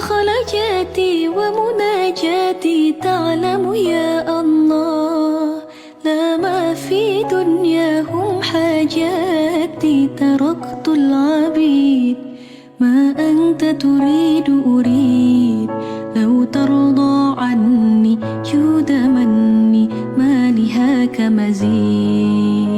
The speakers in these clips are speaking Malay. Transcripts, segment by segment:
خلجاتي ومناجاتي تعلم يا الله لا ما في دنياهم حاجاتي تركت العبيد ما أنت تريد أريد لو ترضى عني جود مني ما لهاك مزيد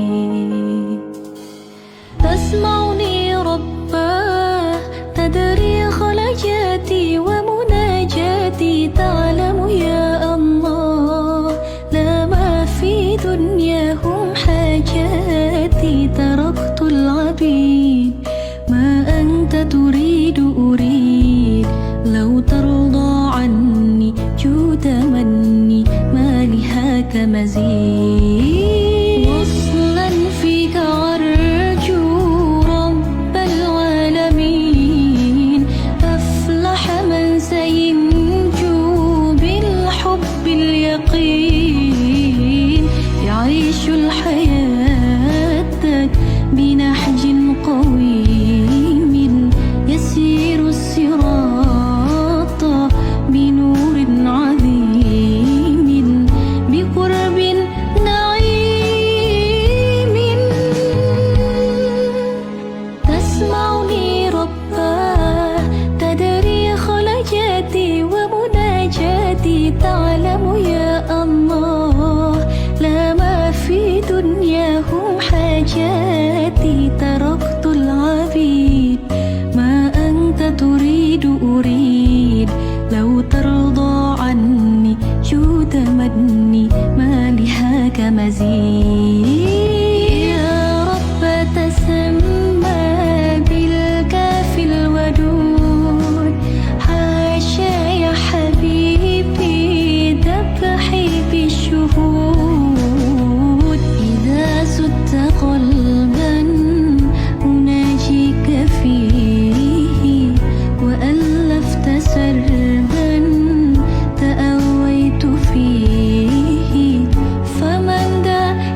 تسمعني رباه تدري خلجاتي ومناجاتي تعلم يا الله لا ما في دنياهم حاجاتي تركت العبيد ما أنت تريد أريد لو ترضى عني جود مني ما لهاك مزيد وصلا فيك أرجو رب العالمين أفلح من سينجو بالحب اليقين يعيش الحياة بنهج قويم يسير الصراط بنور عظيم بقرب نعيم تسمعني رباه تدري خلجاتي ومناجاتي تعلم يا الله لا ما في دنياهم حاجاتي تركت العبيد ما أنت تريد أريد لو ترضى عني جود مني ما لهاك مزيد يا رب تسمى بالكافي الودود حاشا يا حبيبي ذبحي بالشهود إذا سدت قلبا أناجيك فيه وألفت سربا تأويت فيه فمن ذا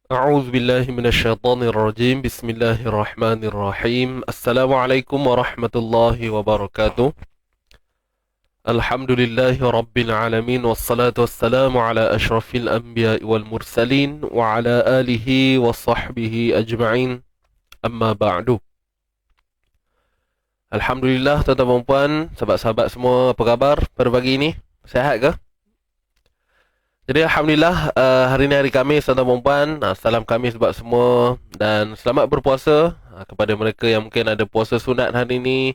أعوذ بالله من الشيطان الرجيم بسم الله الرحمن الرحيم السلام عليكم ورحمة الله وبركاته الحمد لله رب العالمين والصلاة والسلام على أشرف الأنبياء والمرسلين وعلى آله وصحبه أجمعين أما بعد. Alhamdulillah tuan-tuan dan puan, sahabat-sahabat semua, apa khabar pada pagi ini? Sihat ke? Jadi Alhamdulillah, hari ini hari Khamis, tuan-tuan dan puan. Salam Khamis buat semua dan selamat berpuasa kepada mereka yang mungkin ada puasa sunat hari ini.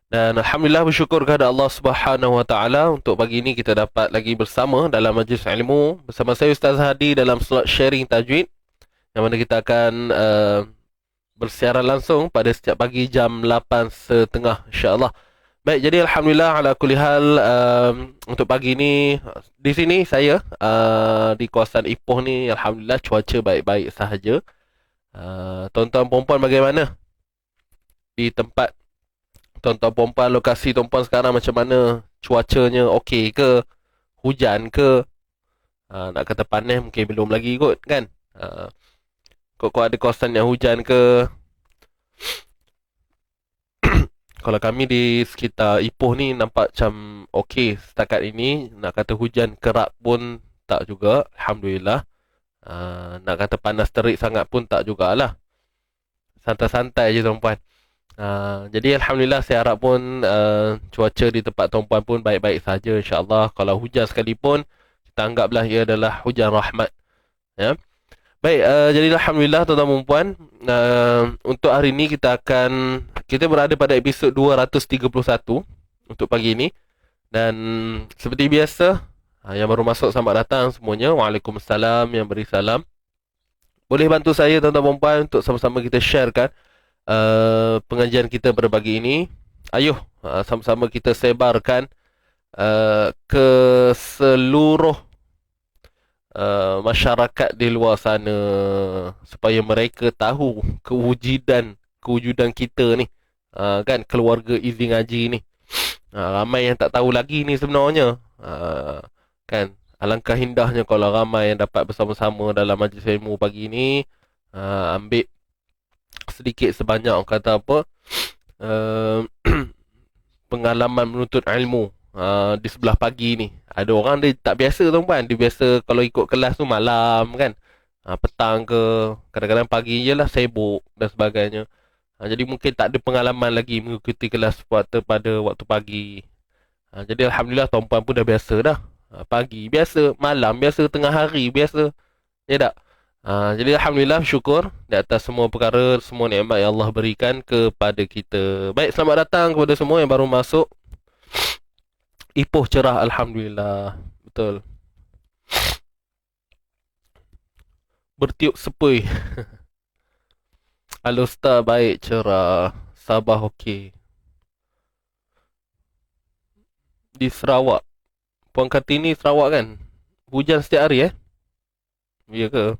Dan Alhamdulillah bersyukur kepada Allah Subhanahu Wa Taala untuk pagi ini kita dapat lagi bersama dalam majlis ilmu bersama saya Ustaz Hadi dalam slot sharing tajwid, yang mana kita akan bersiaran langsung pada setiap pagi jam 8.30 insya-Allah. Baik, jadi Alhamdulillah ala kulli hal, untuk pagi ni di sini saya di kawasan Ipoh ni Alhamdulillah cuaca baik-baik sahaja. Tuan-tuan perempuan bagaimana? Di tempat tuan-tuan perempuan, lokasi tuan-tuan sekarang macam mana? Cuacanya okey ke? Hujan ke? Nak kata panas mungkin belum lagi kot kan? Kok ada kawasan yang hujan ke? Kalau kami di sekitar Ipoh ni nampak macam okey setakat ini. Nak kata hujan kerap pun tak juga, Alhamdulillah. Nak kata panas terik sangat pun tak jugalah. Santai-santai je tuan-puan. Jadi Alhamdulillah saya harap pun cuaca di tempat tuan-puan pun baik-baik saja insya-Allah. Kalau hujan sekalipun kita anggaplah ia adalah hujan rahmat, ya. Baik, jadi Alhamdulillah tuan-tuan dan puan, untuk hari ini kita berada pada episod 231 untuk pagi ini. Dan seperti biasa, yang baru masuk selamat datang semuanya. Waalaikumsalam, yang beri salam. Boleh bantu saya tuan-tuan dan puan untuk sama-sama kita sharekan pengajian kita pada pagi ini. Ayuh, sama-sama kita sebarkan ke seluruh masyarakat di luar sana supaya mereka tahu kewujudan kita ni, kan, keluarga Easy Ngaji ni. Ramai yang tak tahu lagi ni sebenarnya, kan. Alangkah indahnya kalau ramai yang dapat bersama-sama dalam majlis ilmu pagi ni, ambil sedikit sebanyak orang kata apa, pengalaman menuntut ilmu di sebelah pagi ni. Ada orang dia tak biasa tuan-puan, dia biasa kalau ikut kelas tu malam kan, petang ke, kadang-kadang pagi je lah sibuk dan sebagainya. Jadi mungkin tak ada pengalaman lagi mengikuti kelas pada waktu pagi. Jadi Alhamdulillah tuan-puan pun dah biasa dah. Pagi biasa, malam biasa, tengah hari biasa, ya tak? Jadi Alhamdulillah syukur di atas semua perkara, semua nikmat yang Allah berikan kepada kita. Baik, selamat datang kepada semua yang baru masuk. Ipoh cerah Alhamdulillah. Betul. Bertiup sepui. Alustar baik, cerah. Sabah okey. Di Sarawak, Puan Kartini Sarawak kan? Hujan setiap hari Ya ke?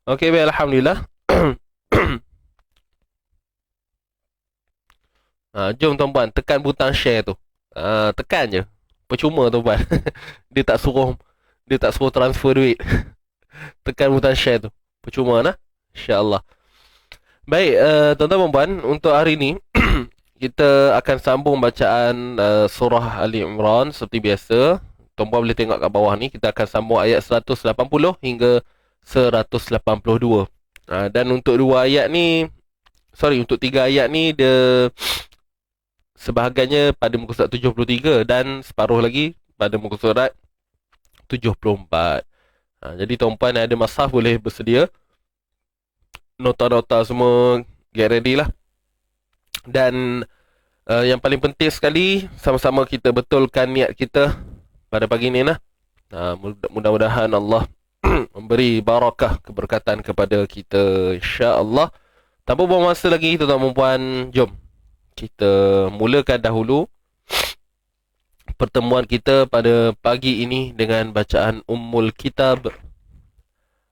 Okey, baik, Alhamdulillah. Jom tuan-puan, tekan butang share tu. Tekan je. Percuma tuan-puan. Dia tak suruh transfer duit. Tekan butang share tu. Percuma lah. InsyaAllah. Baik, tuan-tuan dan puan, untuk hari ni kita akan sambung bacaan surah Ali Imran seperti biasa. Tuan-puan boleh tengok kat bawah ni, kita akan sambung ayat 180 hingga 182. Dan untuk untuk 3 ayat ni dia sebahagiannya pada muka surat 73 dan separuh lagi pada muka surat 74. Jadi tuan-puan yang ada mushaf boleh bersedia. Nota-nota semua get ready lah. Dan yang paling penting sekali, sama-sama kita betulkan niat kita pada pagi ni lah. Mudah-mudahan Allah memberi barakah, keberkatan kepada kita insya-Allah. Tanpa buang masa lagi tuan-tuan dan puan, jom kita mulakan dahulu pertemuan kita pada pagi ini dengan bacaan Ummul Kitab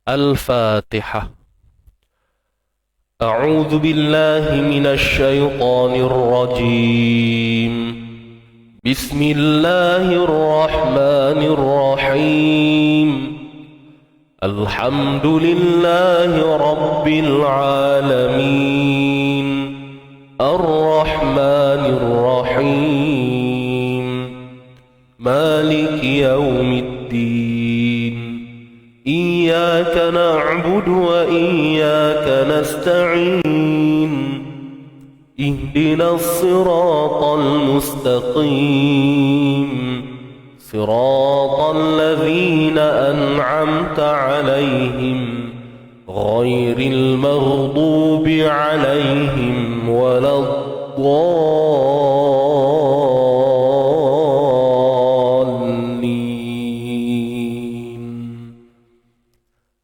Al-Fatihah. A'udzu billahi minasy syaithanir rajim. Bismillahirrahmanirrahim. الحمد لله رب العالمين الرحمن الرحيم مالك يوم الدين إياك نعبد وإياك نستعين اهدنا الصراط المستقيم صراط الذين أنعمت عليهم غير المغضوب عليهم ولا الضالين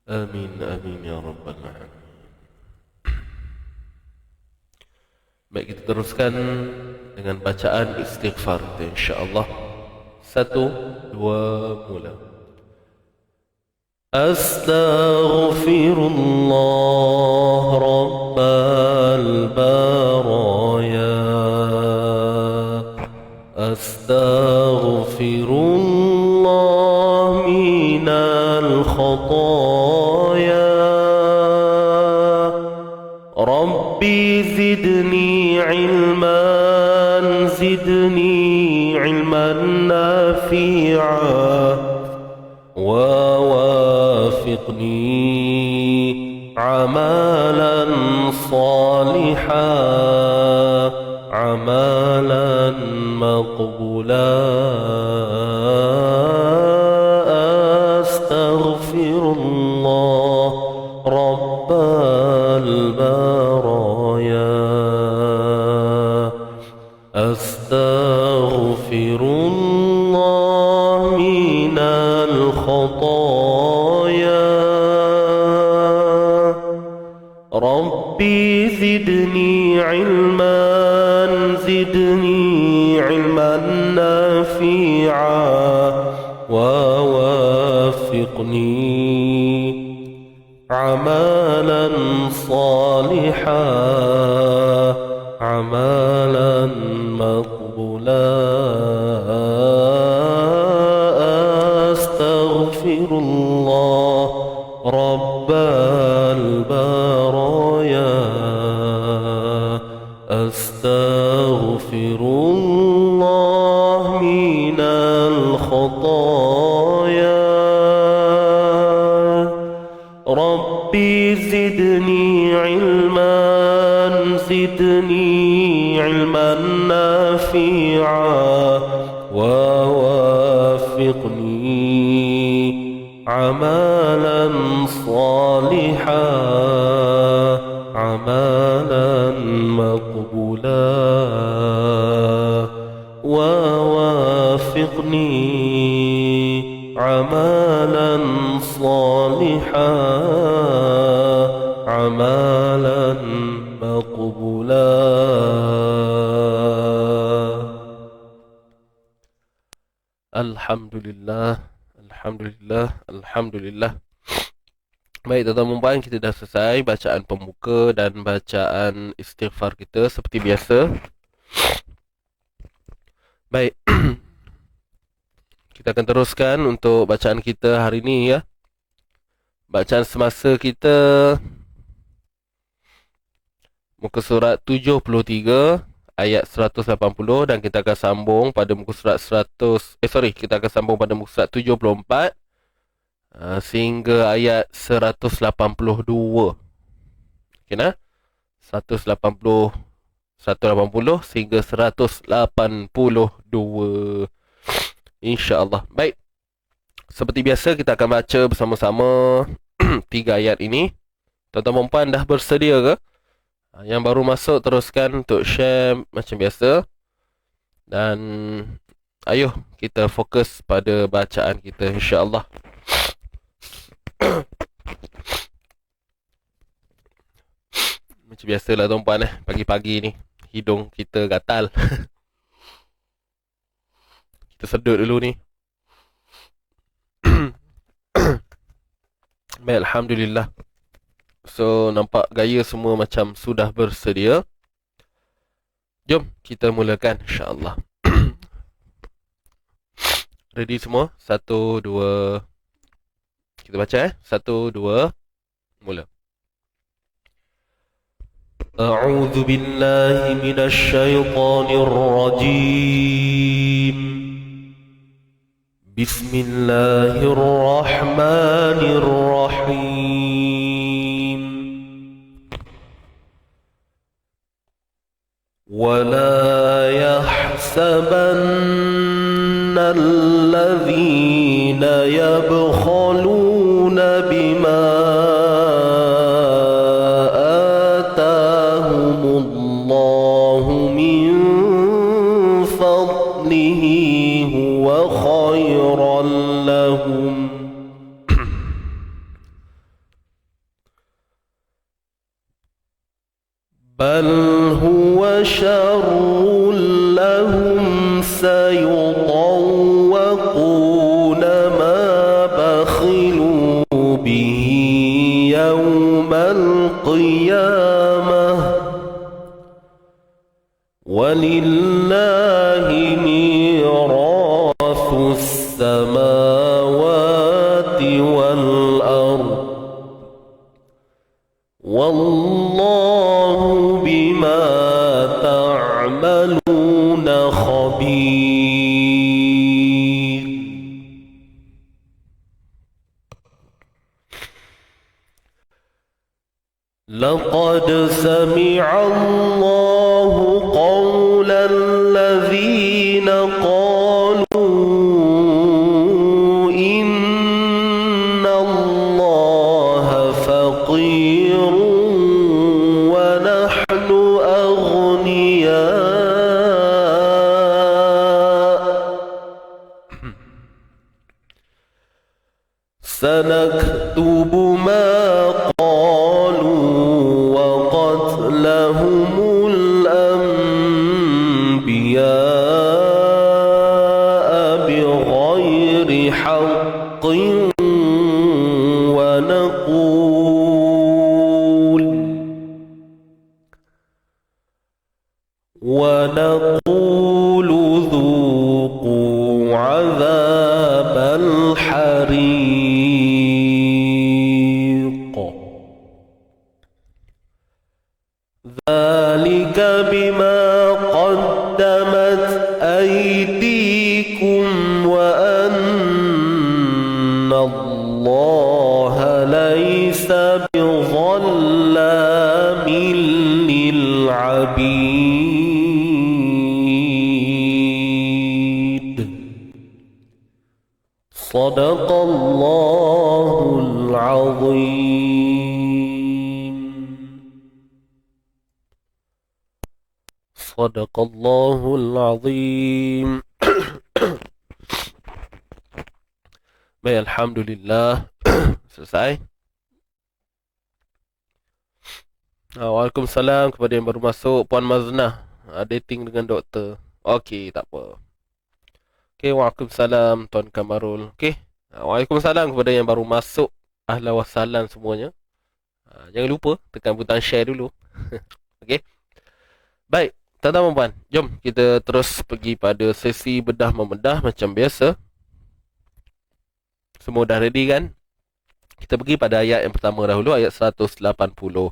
آمين آمين يا رب العالمين. Baik, kita teruskan dengan bacaan istighfar kita insya-Allah. 1, 2, mula. Astaghfirullah Rabbal baraya. Astaghfirullah minal khataya. Rabbi zidni ilman, zidni ilman nafi'a, wa wafiqni amalan salihan, amalan maqbula. Astaghfirullah Rabbal baraya. Astaghfirullah minal khataya. Rabbi zidni ilman, zidni ilman nafi'a, wa wafiqni amalan salihan, amalan maqbula. Astaghfirullah Rabbal baraya. Astaghfirullah minal khataya. Rabbi zidni ilman, zidni ilman nafi'a, wa wafiqni amalan salihan, amalan maqbula. Wa wafiqni amalan salihan, amalan maqbula. Alhamdulillah, alhamdulillah, alhamdulillah. Baik, tuan-tuan dan puan, kita dah selesai bacaan pembuka dan bacaan istighfar kita seperti biasa. Baik. Kita akan teruskan untuk bacaan kita hari ini ya. Bacaan semasa kita muka surat 73 ayat 180 dan kita akan sambung pada muka surat kita akan sambung pada muka surat 74 sehingga ayat 182. Okey nah? 180 sehingga 182 insya-Allah. Baik. Seperti biasa kita akan baca bersama-sama 3 ayat ini. Tuan-tuan dan puan dah bersedia ke? Yang baru masuk teruskan untuk share macam biasa. Dan ayo kita fokus pada bacaan kita insya-Allah. Macam biasalah tuan-puan pagi-pagi ni hidung kita gatal. Kita sedut dulu ni. Baik, alhamdulillah. So nampak gaya semua macam sudah bersedia. Jom kita mulakan insya-Allah. Ready semua? 1, 2, Kita baca 1, 2, mula. A'udzu billahi minasy syaithanir rajim. Bismillahirrahmanirrahim. ولا يحسبن الذين يبخلون بما آتاهم الله من فضله هو خيرا لهم بل هو شر لهم سيطوقون ما بخلوا به يوم القيامة ولله ميراث السماوات والأرض والله بما تعملون خبير. لقد سمع الله قول الذين قالوا إن الله فقير ونحن أغنياء سنكتب ما قالوا وقتلهم الأنبياء بغير حق ونقول ذوقوا عذاب الحريق ذلك بما قدمت أيديكم وأن الله ليس بظلام للعبيد. صدق الله العظيم. صدق الله العظيم. Baik, alhamdulillah. Selesai. Waalaikumsalam kepada yang baru masuk, Puan Maznah. Dating dengan doktor. Okey, tak apa. Okey, waalaikumsalam Tuan Kamarul. Okey. Waalaikumsalam kepada yang baru masuk. Ahlan wa sahlan semuanya. Jangan lupa tekan butang share dulu. Okey. Baik, tuan-tuan dan puan, jom kita terus pergi pada sesi bedah membedah macam biasa. Semua dah ready kan? Kita pergi pada ayat yang pertama dahulu, ayat 180.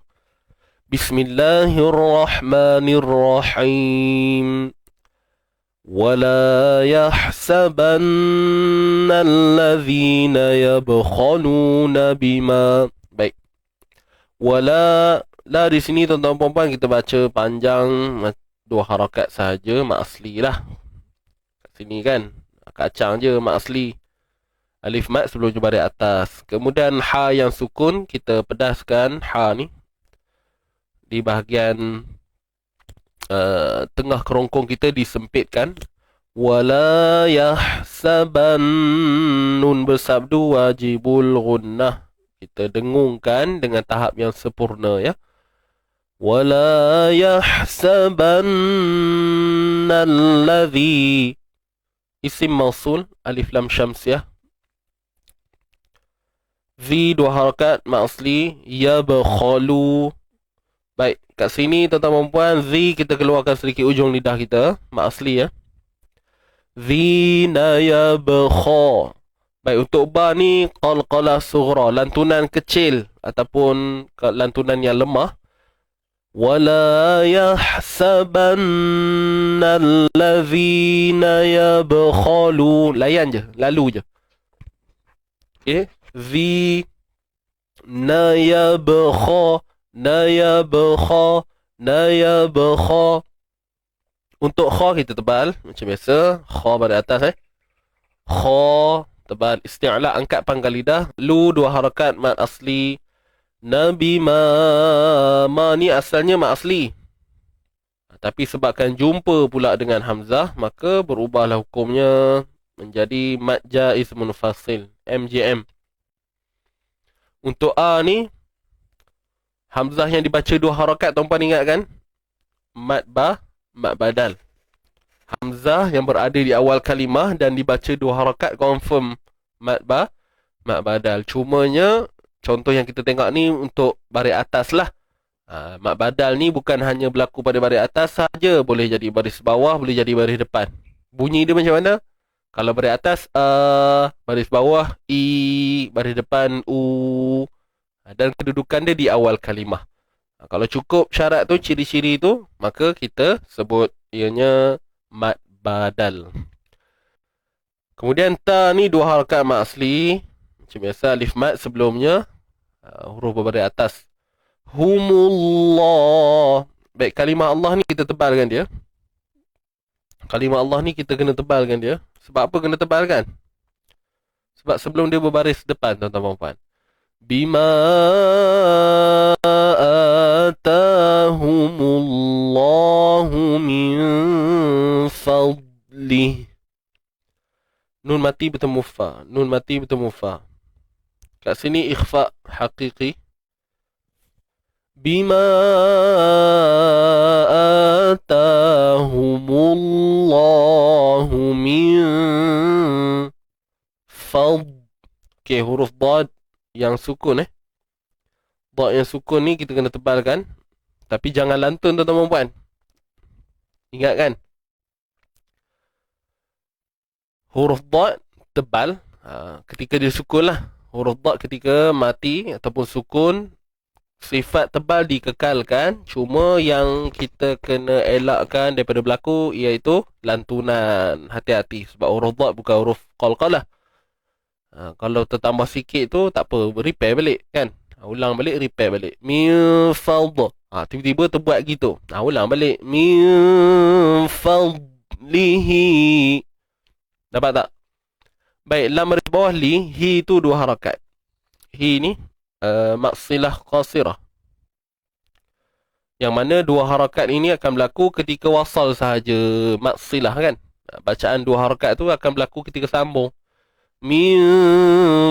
Bismillahirrahmanirrahim. وَلَا يَحْسَبَنَّ الَّذِينَ يَبْخَلُونَ بِمَا. Baik. Wala, la di sini tuan-tuan puan-puan kita baca panjang, dua harakat sahaja, mak asli lah. Kat sini kan, kacang je mak asli. Alif mat sebelum jumpa di atas. Kemudian ha yang sukun, kita pedaskan ha ni di bahagian tengah kerongkong kita disempitkan. Wala yahsaban, nun bersabdu wajibul gunnah. Kita dengungkan dengan tahap yang sempurna ya. Wala yahsabanna alladhi, isim mausul alif lam syamsiyah. Zi dua harakat mak asli, yabkhalu. Baik, kat sini tuan-tuan dan puan, zi kita keluarkan sedikit ujung lidah kita, mak asli ya. Zina yabkha. Baik, untuk ba ni qalqalah sughra, lantunan kecil ataupun lantunan yang lemah. ولا يحسبن الذين يبخلون, layan je, lalu je. Okay, zi na yabkha, na yabkha, na yabkha. Untuk kha kita tebal macam biasa, kha pada atas kha tebal, isti'la angkat pangkal lidah, lu dua harakat mad asli. Nabi ma ni asalnya mat asli. Tapi sebabkan jumpa pula dengan hamzah, maka berubahlah hukumnya menjadi mad jaiz munfasil, MJM. Untuk a ni, hamzah yang dibaca dua harakat, tuan-puan ingat kan? Mad badal. Hamzah yang berada di awal kalimah dan dibaca dua harakat confirm mad badal. Cumanya contoh yang kita tengok ni untuk baris atas lah. Mad badal ni bukan hanya berlaku pada baris atas saja, boleh jadi baris bawah, boleh jadi baris depan. Bunyi dia macam mana? Kalau baris atas baris bawah i, baris depan u, dan kedudukan dia di awal kalimah. Kalau cukup syarat tu, ciri-ciri tu, maka kita sebut ianya mad badal. Kemudian ta ni dua harakat mad asli. Macam biasa alif mad sebelumnya huruf berbaris atas. Humullah. Baik, kalimah Allah ni kita tebalkan dia. Kalimah Allah ni kita kena tebalkan dia. Sebab apa kena tebalkan? Sebab sebelum dia berbaris depan, tuan-tuan puan. Bima atahumullahu min fadlih. Nun mati bertemu fa. Nun mati bertemu fa. Kat sini ikhfa hakiki. Bima atahumullahu min fadl. Okay, huruf dad yang sukun Dad yang sukun ni kita kena tebalkan. Tapi jangan lantun, tuan-tuan puan. Ingat kan? Huruf dad tebal ketika dia sukun lah. Huruf dad ketika mati ataupun sukun, sifat tebal dikekalkan. Cuma yang kita kena elakkan daripada berlaku iaitu lantunan. Hati-hati sebab huruf dad bukan huruf qalqalah. Kalau tertambah sikit tu tak apa, repair balik kan. Ulang balik, repair balik. Min fadl. Tiba-tiba terbuat gitu. Ulang balik. Min fadlihi. Dapat tak? Baik, lam baris bawah li, hi tu dua harakat. Hi ni maksilah qasirah. Yang mana dua harakat ini akan berlaku ketika wasal sahaja. Maksilah kan? Bacaan dua harakat tu akan berlaku ketika sambung. Min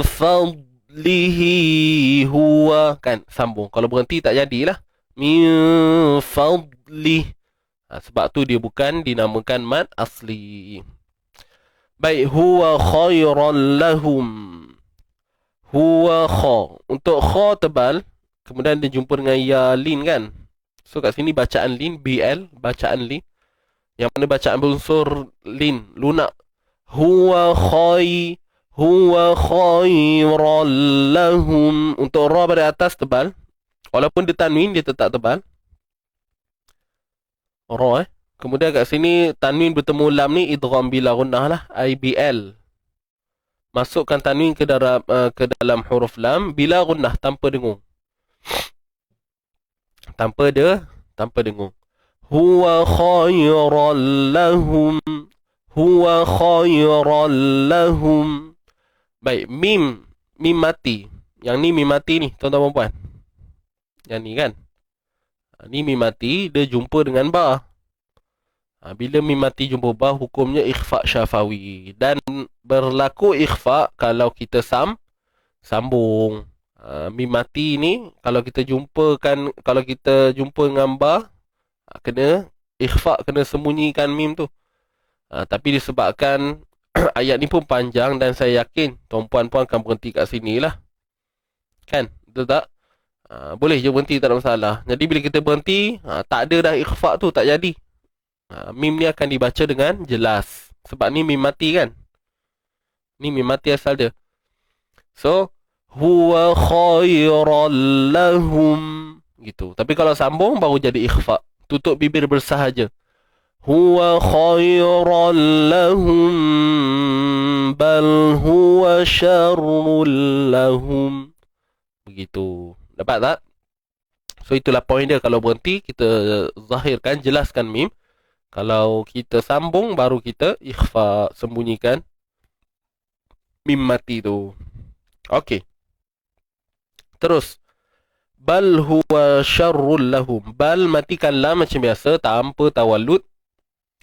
fadlihi huwa, kan? Sambung. Kalau berhenti tak jadilah. Min fadlih. Sebab tu dia bukan dinamakan mad asli. Baik, huwa khairan lahum. Huwa kha. Untuk kha tebal, kemudian dia jumpa dengan ya lin kan. So kat sini bacaan lin, BL, bacaan lin. Yang mana bacaan berunsur lin, lunak. Huwa khairan lahum. Untuk ra pada atas tebal. Walaupun dia tanwin, dia tetap tebal. Ra Kemudian kat sini tanwin bertemu lam ni idgham bila gunnah lah, IBL. Masukkan tanwin ke dalam huruf lam bila gunnah, tanpa dengung. Tanpa dengung. Huwa khairan lahum. Huwa khairan lahum. Baik, mim mati. Yang ni mim mati ni, tuan-tuan puan. Yang ni kan. Ni mim mati, dia jumpa dengan ba. Bila mim mati jumpa ba, hukumnya ikhfa syafawi. Dan berlaku ikhfa kalau kita sambung. Mim mati ni kalau kita jumpa dengan ba, kena ikhfa, kena sembunyikan mim tu. Tapi disebabkan ayat ni pun panjang dan saya yakin tuan-puan akan berhenti kat sini lah. Kan? Betul tak? Boleh je berhenti, tak ada masalah. Jadi bila kita berhenti, tak ada dah ikhfa tu, tak jadi. Mim ni akan dibaca dengan jelas. Sebab ni mim mati kan. Ni mim mati asal dia. So, huwa khairan lahum. Gitu. Tapi kalau sambung baru jadi ikhfa. Tutup bibir bersahaja. Huwa khairan lahum bal huwa syarrul lahum. Begitu. Dapat tak? So itulah poin dia. Kalau berhenti kita zahirkan, jelaskan mim. Kalau kita sambung baru kita ikhfa, sembunyikan mim mati tu. Okey. Terus bal huwa syarrul lahum. Bal matikan lam macam biasa tanpa tawallud.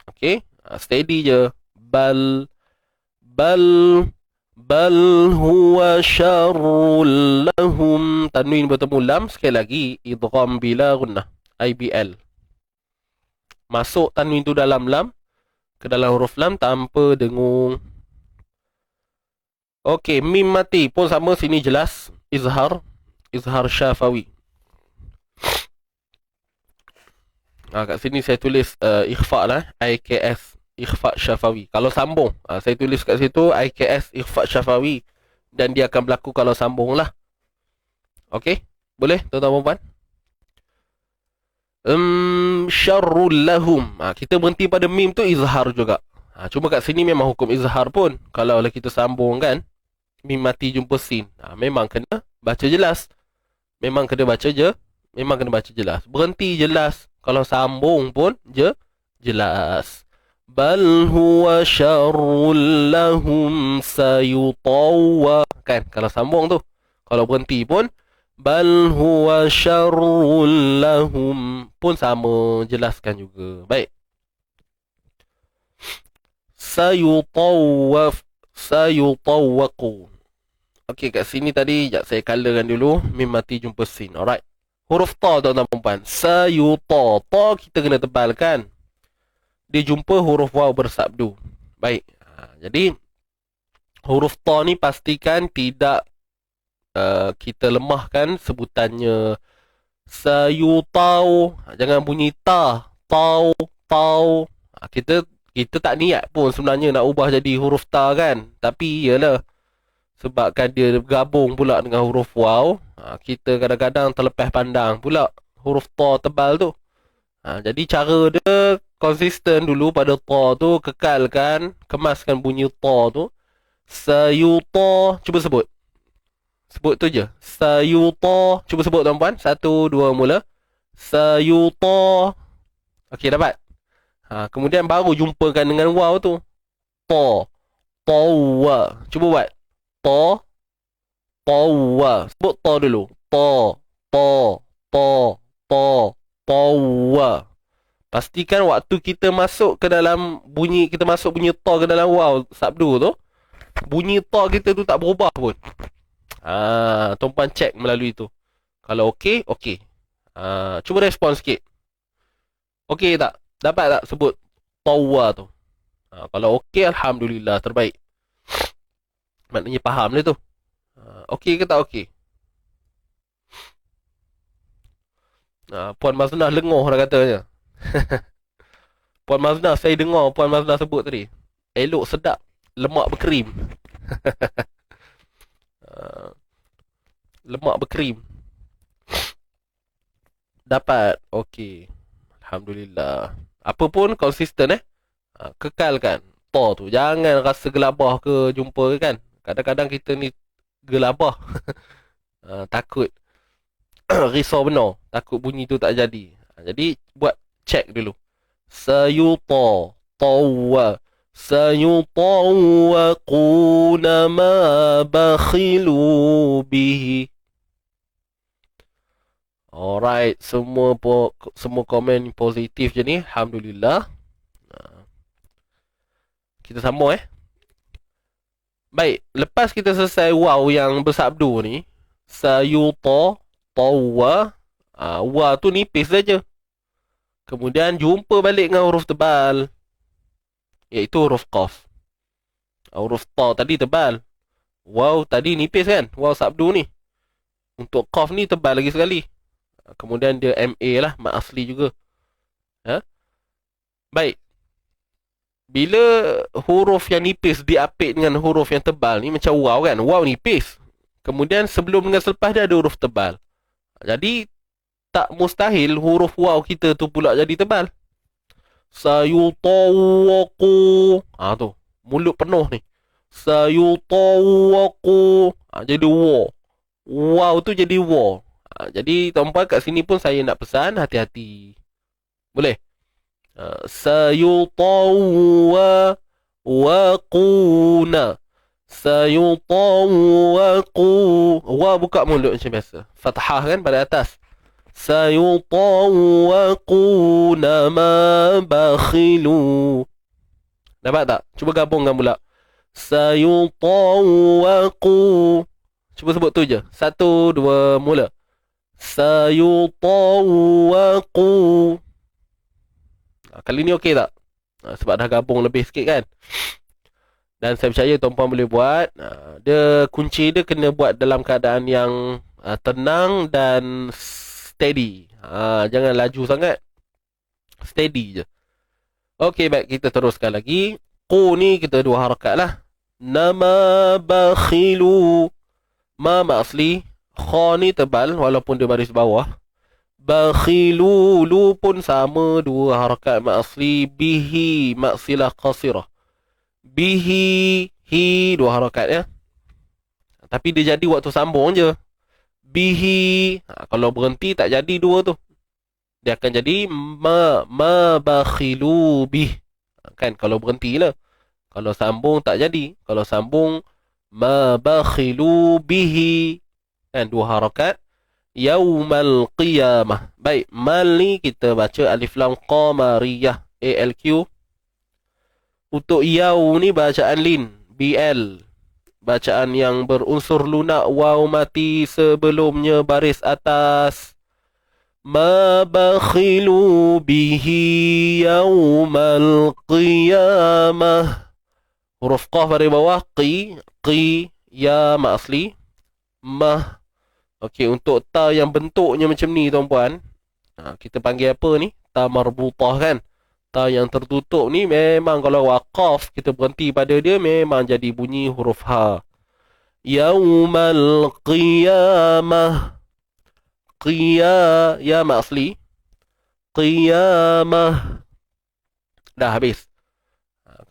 Okey, steady je. Bal huwa syarrul lahum. Tanwin bertemu lam sekali lagi, idgham bila gunnah, IBL. Masuk tanwin tu dalam lam, ke dalam huruf lam tanpa dengung. Okey, mim mati pun sama, sini jelas izhar syafawi. Kat sini saya tulis ikhfa lah, IKS, ikhfa syafawi. Kalau sambung, saya tulis kat situ IKS ikhfa syafawi, dan dia akan berlaku kalau sambung lah. Okey, boleh tuan-tuan puan? Syarrul lahum. Kita berhenti pada mim tu izhar juga. Cuma kat sini memang hukum izhar pun. Kalau kita sambung kan, mim mati jumpa sin, memang kena baca jelas. Memang kena baca jelas. Berhenti jelas. Kalau sambung pun jelas. Bal huwa syarrul lahum sayutawwa. Kan, kalau sambung tu. Kalau berhenti pun bal huwa syarrul lahum pun sama, jelaskan juga. Baik. Sayutawwaqu. Okey, kat sini tadi sekejap saya colorkan dulu. Mim mati jumpa sin. Alright. Huruf ta tuan-tuan perempuan. Sayuta. Ta kita kena tebalkan. Dia jumpa huruf waw bersabdu. Baik. Jadi huruf ta ni pastikan tidak kita lemahkan sebutannya. Sayutau. Jangan bunyi ta. Tau. Kita tak niat pun sebenarnya nak ubah jadi huruf ta kan. Tapi iyalah, sebabkan dia bergabung pula dengan huruf waw, kita kadang-kadang terlepas pandang pula huruf ta tebal tu. Jadi cara dia konsisten dulu pada ta tu, kekalkan, kemaskan bunyi ta tu. Sayuta. Cuba sebut tu je. Sayuta. Cuba sebut tuan-puan. 1, 2 mula. Sayuta. Okey, dapat. Kemudian baru jumpakan dengan waw tu. Ta. Tawwa. Cuba buat. Ta. Tawwa. Sebut ta dulu. Ta. Tawwa. Pastikan waktu kita masuk ke dalam bunyi, kita masuk bunyi ta ke dalam waw sabdu tu, bunyi ta kita tu tak berubah pun. Tuan-puan cek melalui tu. Kalau okey, okey. Cuba respon sikit. Okey tak? Dapat tak sebut tawwa tu? Kalau okey, alhamdulillah, terbaik. Maknanya faham dia tu. Okey ke tak okey? Puan Maznah lengoh dah katanya. Puan Maznah, saya dengar Puan Maznah sebut tadi. Elok, sedap, lemak berkrim. Lemak berkrim. Dapat. Okey. Alhamdulillah. Apa pun konsisten kekalkan ta tu. Jangan rasa gelabah ke jumpa kan. Kadang-kadang kita ni gelabah. Takut risau benar. Takut bunyi tu tak jadi. Jadi buat cek dulu. Sayuta. Tawwa. Sayutawwaquna ma bakhilu bihi. Alright, semua komen positif je ni. Alhamdulillah. Kita sambung Baik, lepas kita selesai waw yang bersabdu ni, sayuta, tawwa, wa tu nipis saja. Kemudian jumpa balik dengan huruf tebal, iaitu huruf qaf. Huruf ta tadi tebal, waw tadi nipis kan, waw sabdu ni. Untuk qaf ni tebal lagi sekali. Kemudian dia MA lah, mat asli juga. Baik. Bila huruf yang nipis diapit dengan huruf yang tebal ni, macam waw kan, waw nipis. Kemudian sebelum dengan selepas dia ada huruf tebal. Jadi tak mustahil huruf waw kita tu pula jadi tebal. Sayutawwaqu. Tu. Mulut penuh ni. Sayutawwaqu. Jadi waw. Waw tu jadi waw. Jadi tuan-puan kat sini pun saya nak pesan hati-hati. Boleh? Sayutawwaquna. Sayutawwaqu. Waw buka mulut macam biasa. Fathah kan pada atas. Sayutawwaquna ma bakhilu. Dapat tak? Cuba gabungkan pula. Sayutawwaqu. Cuba sebut tu je. 1, 2, mula. Sayutawwaqu. Kali ni okey tak? Sebab dah gabung lebih sikit kan? Dan saya percaya tuan-puan boleh buat. Dia kunci dia kena buat dalam keadaan yang tenang dan steady. Jangan laju sangat. Steady je. Okey, baik, kita teruskan lagi. Qu ni kita 2 harakat lah. Nama bakhilu. Ma asli. Kha ni tebal walaupun dia baris bawah. Bakhilu lu pun sama 2 harakat ma asli. Bihi maksilah qasirah. Bihi hi 2 harakat ya. Tapi dia jadi waktu sambung je. Bihi. Kalau berhenti tak jadi 2 tu. Dia akan jadi ma bakhilu bih. Kan kalau berhenti lah. Kalau sambung tak jadi. Kalau sambung ma bakhilu bihi. Kan 2 harakat. Yaumal qiyamah. Baik, mal ni kita baca alif lam qamariyah. ALQ. Untuk yaw ni bacaan lin. BL. Bacaan yang berunsur lunak waw mati sebelumnya baris atas. Ma bakhilu bihi yaumal qiyamah. Huruf qaf dari bawah. Qi. Ya ma asli. Mah. Okey, untuk ta yang bentuknya macam ni tuan-puan. Kita panggil apa ni? Ta marbutah kan? Ta yang tertutup ni memang kalau waqaf kita berhenti pada dia memang jadi bunyi huruf ha. Yaumal qiyamah. Ya ma asli. Qiyamah. Dah habis.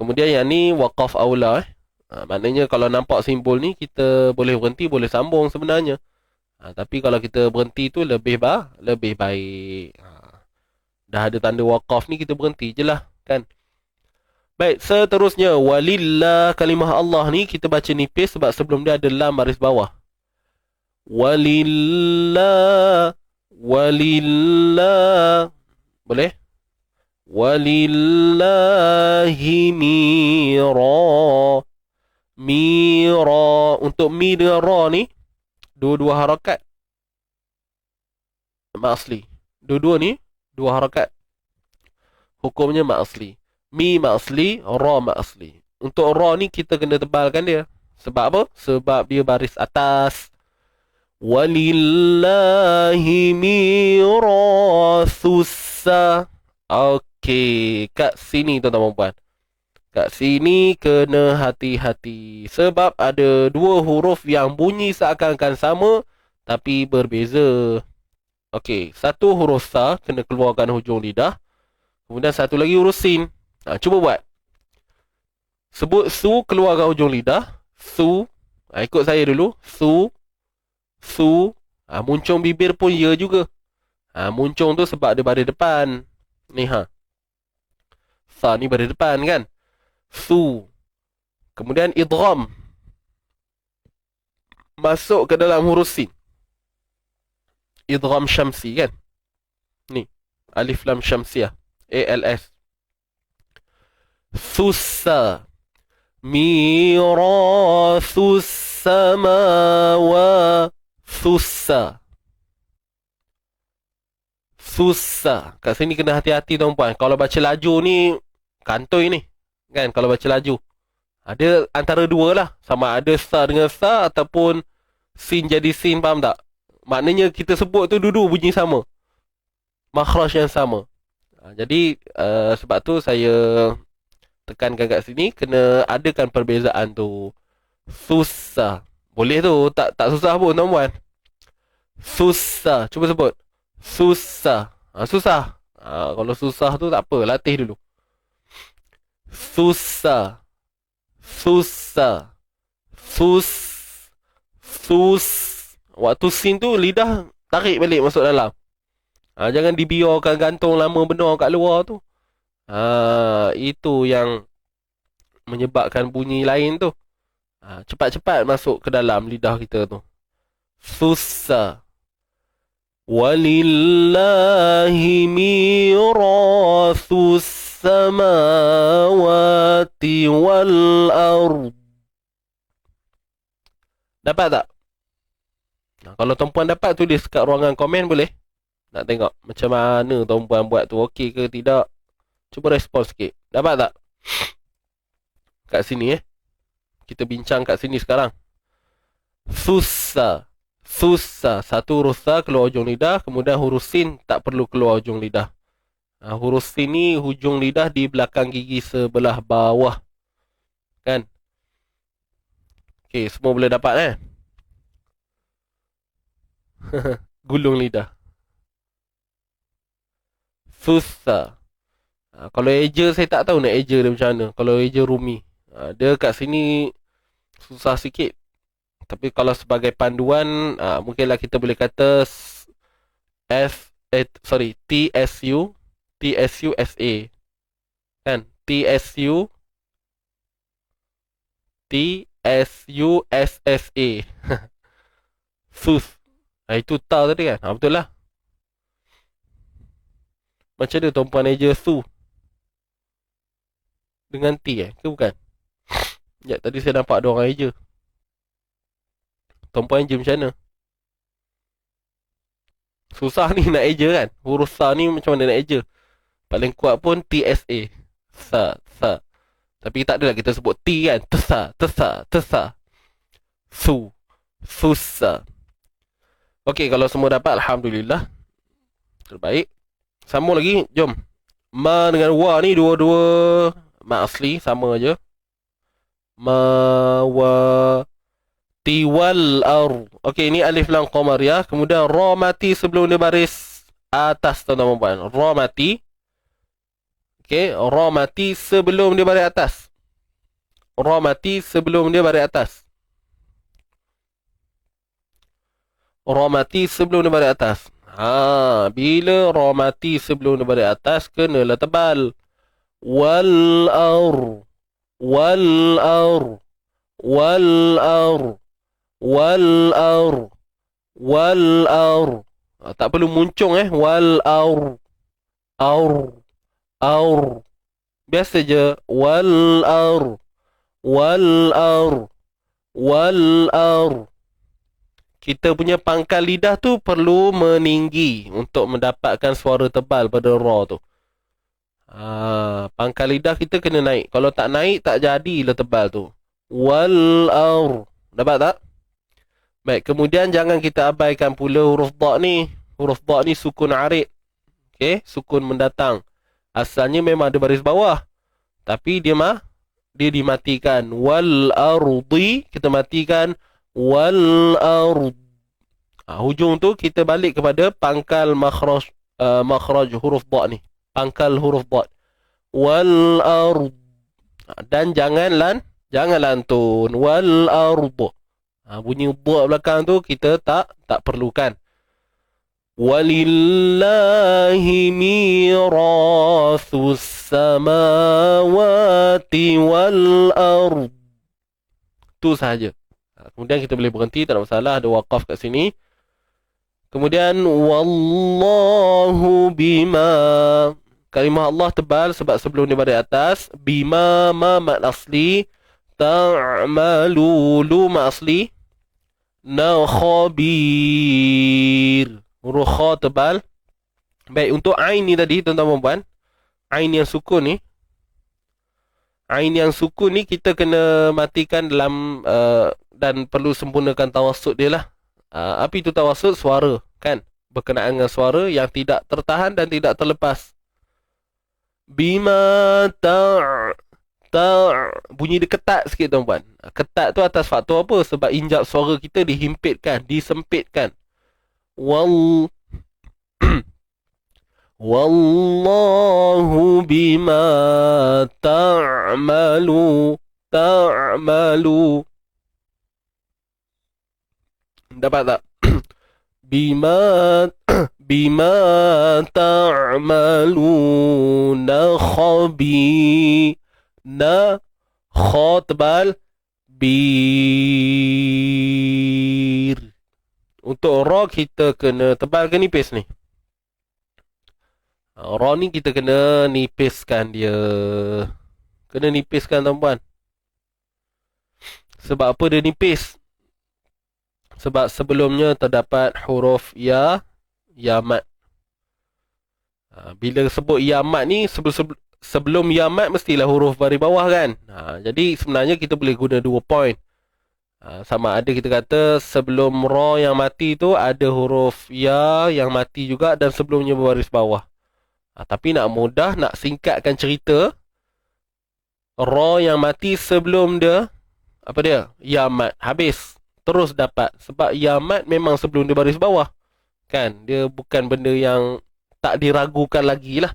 Kemudian yang ni waqaf aula. Maknanya kalau nampak simbol ni kita boleh berhenti, boleh sambung sebenarnya. Tapi kalau kita berhenti tu lebih baik. Dah ada tanda waqaf ni kita berhenti je lah kan. Baik, seterusnya walillah, kalimah Allah ni kita baca nipis sebab sebelum dia ada lam baris bawah. Walillah. Boleh? Walillahi mira. Untuk mi dengan ra ni 2 harakat. Ma asli. Dua ni 2 harakat. Hukumnya ma asli. Mi ma asli, ra ma asli. Untuk ra ni kita kena tebalkan dia. Sebab apa? Sebab dia baris atas. Walillahi mirasussa. Okey, kat sini tuan-tuan puan. Kat sini kena hati-hati. Sebab ada 2 huruf yang bunyi seakan-akan sama tapi berbeza. Okey, 1 huruf sa kena keluarkan hujung lidah. Kemudian 1 lagi huruf sin. Cuba buat. Sebut su, keluarkan hujung lidah. Su. Ikut saya dulu. Su. Muncung bibir pun ya juga. Muncung tu sebab dia baris depan. Ni Sa ni baris depan kan. Su. Kemudian idgham. Masuk ke dalam huruf sin. Idgham syamsi kan. Ni. Alif lam syamsiyah. ALS. Thussa. Mirathus samawa. Thussa. Kat sini kena hati-hati tuan-puan. Kalau baca laju ni kantoi ni. Kan kalau baca laju. Ada antara 2 lah. Sama ada sa dengan sa ataupun sin jadi sin, faham tak? Maknanya kita sebut tu dulu bunyi sama. Makhraj yang sama. Jadi sebab tu saya tekankan kat sini kena adakan perbezaan tu. Susah. Boleh tu, tak susah pun tuan-puan. Susah. Cuba sebut. Susah. Susah. Kalau susah tu tak apa, latih dulu. Susah. Susah. Sus. Sus. Waktu sin tu lidah tarik balik masuk dalam. Jangan dibiarkan gantung lama benar kat luar tu. Itu yang menyebabkan bunyi lain tu. Cepat-cepat masuk ke dalam lidah kita tu. Susah. Walillahi mirathus samawati wal ard. Dapat tak? Kalau tuan-puan dapat, tulis kat ruangan komen boleh? Nak tengok macam mana tuan-puan buat tu, okey ke tidak? Cuba respon sikit. Dapat tak? Kat sini kita bincang kat sini sekarang. Susah. Susah. Satu huruf sa keluar hujung lidah, kemudian huruf sin tak perlu keluar hujung lidah. Huruf sin ni hujung lidah di belakang gigi sebelah bawah. Kan? Okey, semua boleh dapat gulung lidah. Susah. Kalau eja saya tak tahu nak eja dia macam mana. Kalau eja Rumi, dia kat sini susah sikit. Tapi kalau sebagai panduan, mungkinlah kita boleh kata TSUSA. Kan? TSUSSA. Sus. Itu ta tadi kan? Betul lah. Macam dia tuan-puan eja su dengan T ke bukan? Ya, tadi saya nampak ada orang eja. Tuan-puan eja macam mana? Susah ni nak eja kan? Huruf sa ni macam mana nak eja? Paling kuat pun TSA. Sa. Tapi tak adalah kita sebut T kan? Tesa. Su. Susah. Okey, kalau semua dapat, alhamdulillah. Terbaik. Sambung lagi, jom. Ma dengan wa ni dua-dua ma asli, sama aja. Ma wa tiwal ar. Okey, ini alif lam qamariyah. Kemudian ra mati sebelum dia baris atas, tuan-tuan. Ra mati. Okey, ra mati sebelum dia baris atas. Ra mati sebelum dia baris atas. Ra mati sebelum dia baris atas. Bila ra mati sebelum dia baris atas, kenalah tebal. Wal ar. Wal ar. Wal ar. Wal ar. Wal ar. Tak perlu muncung Wal ar. Ar. Ar. Biasa je. Wal ar. Wal ar. Wal ar. Kita punya pangkal lidah tu perlu meninggi untuk mendapatkan suara tebal pada ra tu. Pangkal lidah kita kena naik. Kalau tak naik, tak jadilah tebal tu. Wal ar. Dapat tak? Baik, kemudian jangan kita abaikan pula huruf dha ni. Huruf dha ni sukun arid. Okey, sukun mendatang. Asalnya memang ada baris bawah, tapi dia dimatikan. Wal ardi, kita matikan. Wal ard. Hujung tu kita balik kepada pangkal makhraj huruf dha ni. Pangkal huruf dha. Wal ard. Dan jangan lantun. Wal ard. Bunyi dha belakang tu kita tak perlukan. Walillahi mirathus samawati wal ard. Tu sahaja. Kemudian kita boleh berhenti, tak ada masalah, ada waqaf kat sini. Kemudian wallahu bima. Kalimah Allah tebal sebab sebelum dia baris atas. Bima ma mad asli. Ta'malu lu mad asli. Na khabir. Huruf kha tebal. Baik, untuk ain ni tadi tuan-tuan puan, ain yang sukun ni. Ain yang sukun ni kita kena matikan dalam dan perlu sempurnakan tawassut dia lah. Apa itu tawassut? Suara, kan? Berkenaan dengan suara yang tidak tertahan dan tidak terlepas. Bima Bunyi dia ketat sikit tuan-puan. Ketat tu atas faktor apa? Sebab injap suara kita dihimpitkan, disempitkan. Wal Wallahu bima ta'malu. Dapat tak? Bima bima ta'maluna khabina khotbal bir. Untuk ra kita kena tebal ke nipis ni? Ra ni kita kena nipiskan dia. Kena nipiskan tuan-puan. Sebab apa dia nipis? Sebab sebelumnya terdapat huruf ya mat. Bila sebut ya mat ni, sebelum ya mat mestilah huruf baris bawah kan. Jadi sebenarnya kita boleh guna 2 point. Sama ada kita kata sebelum ra yang mati tu ada huruf ya yang mati juga dan sebelumnya berbaris bawah. Tapi nak mudah, nak singkatkan cerita, ra yang mati sebelum dia apa dia? Ya mat. Habis. Terus dapat. Sebab ya mat memang sebelum dia baris bawah. Kan? Dia bukan benda yang tak diragukan lagi lah.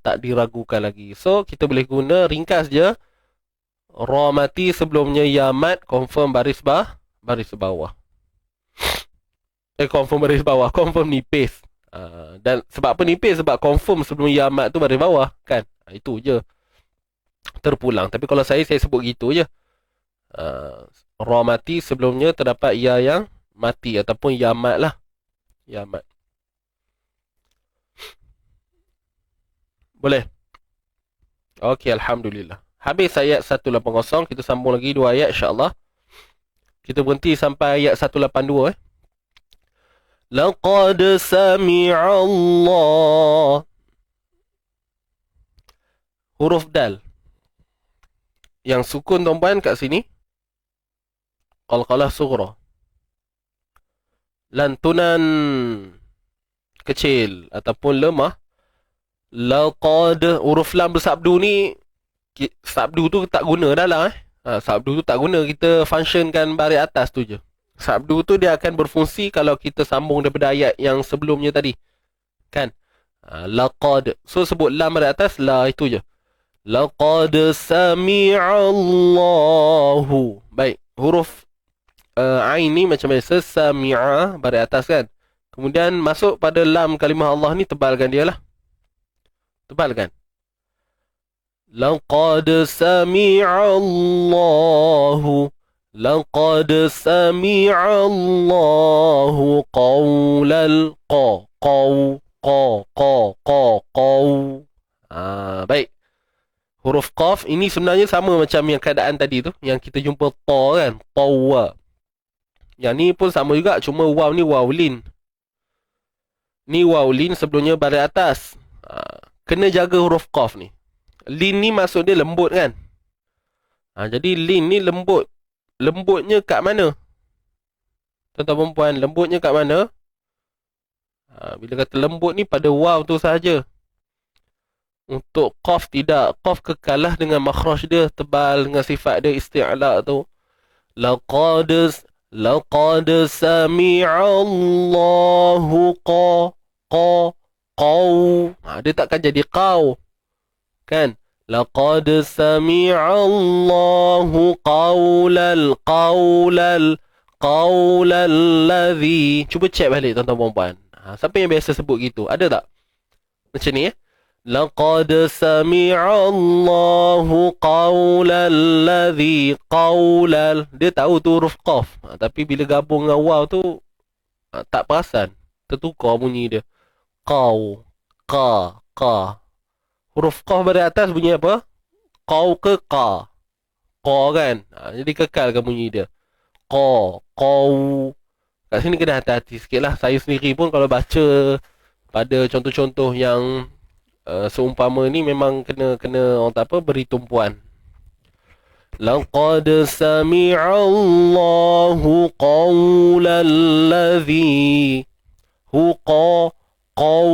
Tak diragukan lagi. So, kita boleh guna ringkas je. Ra mati sebelumnya ya mat, confirm baris bawah. Confirm baris bawah. Confirm nipis. Dan sebab apa nipis? Sebab confirm sebelum ya mat tu baris bawah. Kan? Itu je. Terpulang. Tapi kalau saya sebut gitu je. Ra mati sebelumnya terdapat ya yang mati ataupun ya mat lah. Ya mat. Boleh? Okey, alhamdulillah. Habis ayat 180, kita sambung lagi 2 ayat insya-Allah. Kita berhenti sampai ayat 182 Laqad sami'a Allah. Huruf dal. Yang sukun tuan-puan kat sini qalqalah sughra. Lantunan kecil ataupun lemah. Laqad, huruf lam bersabdu ni, sabdu tu tak guna dah lah. Sabdu tu tak guna, kita functionkan baris atas tu je. Sabdu tu dia akan berfungsi kalau kita sambung daripada ayat yang sebelumnya tadi. Kan? Laqad. So sebut lam baris atas, la itu je. Laqad sami'allahu. Baik, huruf ain ni macam biasa, sami'a baris atas kan. Kemudian masuk pada lam kalimah Allah ni, tebalkan dia lah. Tebalkan. Laqad sami'allahu. Laqad sami'allahu qawlal qaw. Baik. Huruf qaf ini sebenarnya sama macam yang keadaan tadi tu, yang kita jumpa ta kan, tawa. Yang ni pun sama juga, cuma waw ni waw lin. Ni waw lin sebelumnya baris atas. Kena jaga huruf qaf ni. Lin ni maksud dia lembut kan. Jadi lin ni lembut. Lembutnya kat mana? Tuan-tuan perempuan, lembutnya kat mana? Bila kata lembut ni pada waw tu sahaja. Untuk qaf tidak. Qaf kekalah dengan makhraj dia, tebal dengan sifat dia isti'la tu. Laqad sami'allahu qaw. Dia takkan jadi qaw. Kan? Laqad sami'allahu qawlal ladhi. Cuba check balik tuan-tuan perempuan. Siapa yang biasa sebut gitu? Ada tak? Macam ni Laqad sami'allahu qawlal ladhi. Qawlal. Dia tahu tu huruf qaf. Tapi bila gabung dengan waw tu tak perasan. Tertukar bunyi dia. Qaw. Qa. Huruf qaf pada atas bunyi apa? Qaw ke qa? Qa kan? Jadi kekalkan bunyi dia. Qaw. Kat sini kena hati-hati sikit lah. Saya sendiri pun kalau baca pada contoh-contoh yang seumpama ni memang kena orang tak apa, beri tumpuan. Laqad sami'allahu qawlal ladhi. Qaw.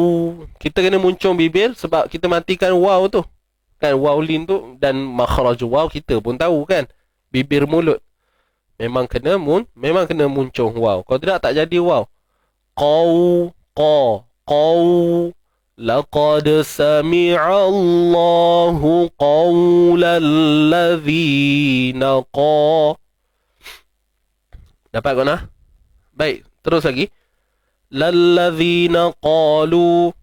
Kita kena muncung bibir sebab kita matikan waw tu. Kan waw lin tu, dan makhraj waw kita pun tahu kan, bibir mulut. Memang kena muncung waw. Kalau tidak tak jadi waw. Qaw. Laqad sami'a Allahu qawlal ladzina Dapat kau nah? Baik, terus lagi. Lalladzina qalu.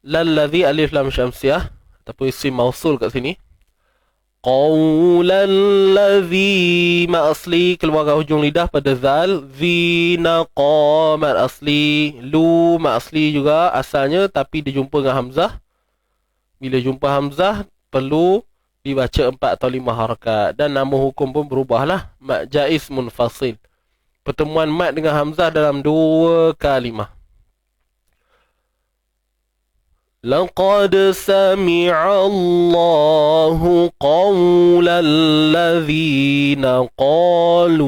Lalladzi alif lam syamsiah ataupun isim mausul kat sini. Qawlal ladzi ma asli keluar kat hujung lidah pada zal. Zina qa mat asli. Lu ma asli juga asalnya, tapi dia jumpa dengan hamzah. Bila jumpa hamzah perlu dibaca 4 atau 5 harakat, dan nama hukum pun berubahlah. Mat jaiz munfasil. Pertemuan mat dengan hamzah dalam 2 kalimah. لقد سمع الله قول الذين قالوا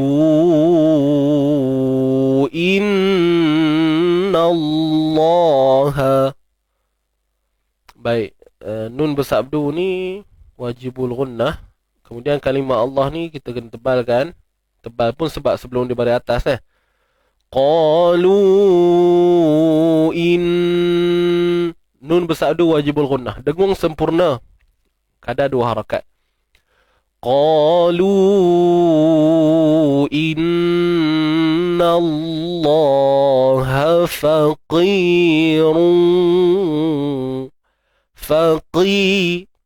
إن الله. Baik, nun bersabdu ni wajibul gunnah. Kemudian kalimah Allah ni kita kena tebalkan. Tebal pun sebab sebelum dia baris atas Qalu in. Nun bersabdu wajibul gunnah. Dengung sempurna. Kadar 2 harakat. Qalu inna Allaha faqirun.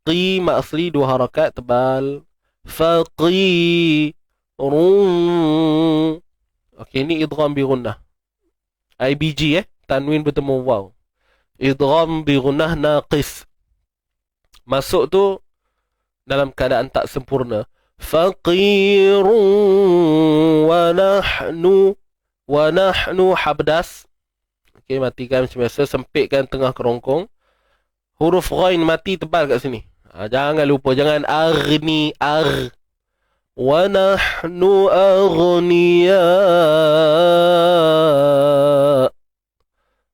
Qi maksli 2 harakat tebal. Faqirun. Okey, ni idgham bi gunnah. IBG tanwin bertemu waw. Idgham bi gunnah naqis. Masuk tu dalam keadaan tak sempurna. Faqirun wa nahnu habdas. Okey, matikan macam biasa, sempitkan tengah kerongkong. Huruf ghain mati tebal kat sini. Jangan lupa, jangan aghni wa nahnu aghniya.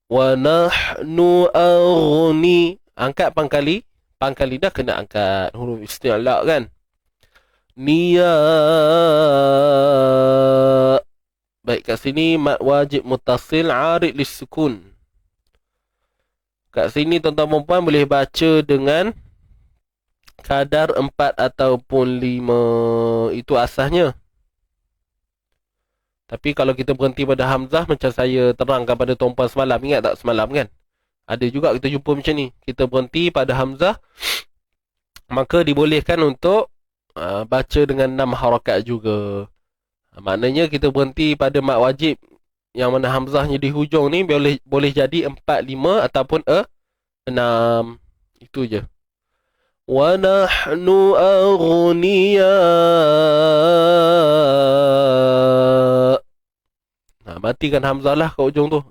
Wa nahnu aghni. Angkat pangkali. Pangkali dah kena angkat. Huruf isti'la kan. Niya. Baik, kat sini mad wajib muttasil arid lisukun. Kat sini tuan-tuan dan puan boleh baca dengan kadar 4 ataupun 5. Itu asasnya. Tapi kalau kita berhenti pada hamzah, macam saya terangkan pada tuan-puan semalam. Ingat tak semalam kan? Ada juga kita jumpa macam ni. Kita berhenti pada hamzah, maka dibolehkan untuk baca dengan 6 harakat juga. Maknanya kita berhenti pada mad wajib yang mana hamzahnya di hujung ni boleh jadi 4, 5 ataupun 6. Itu je. Wa nahnu aghniya. Matikan hamzah lah kat ujung tu.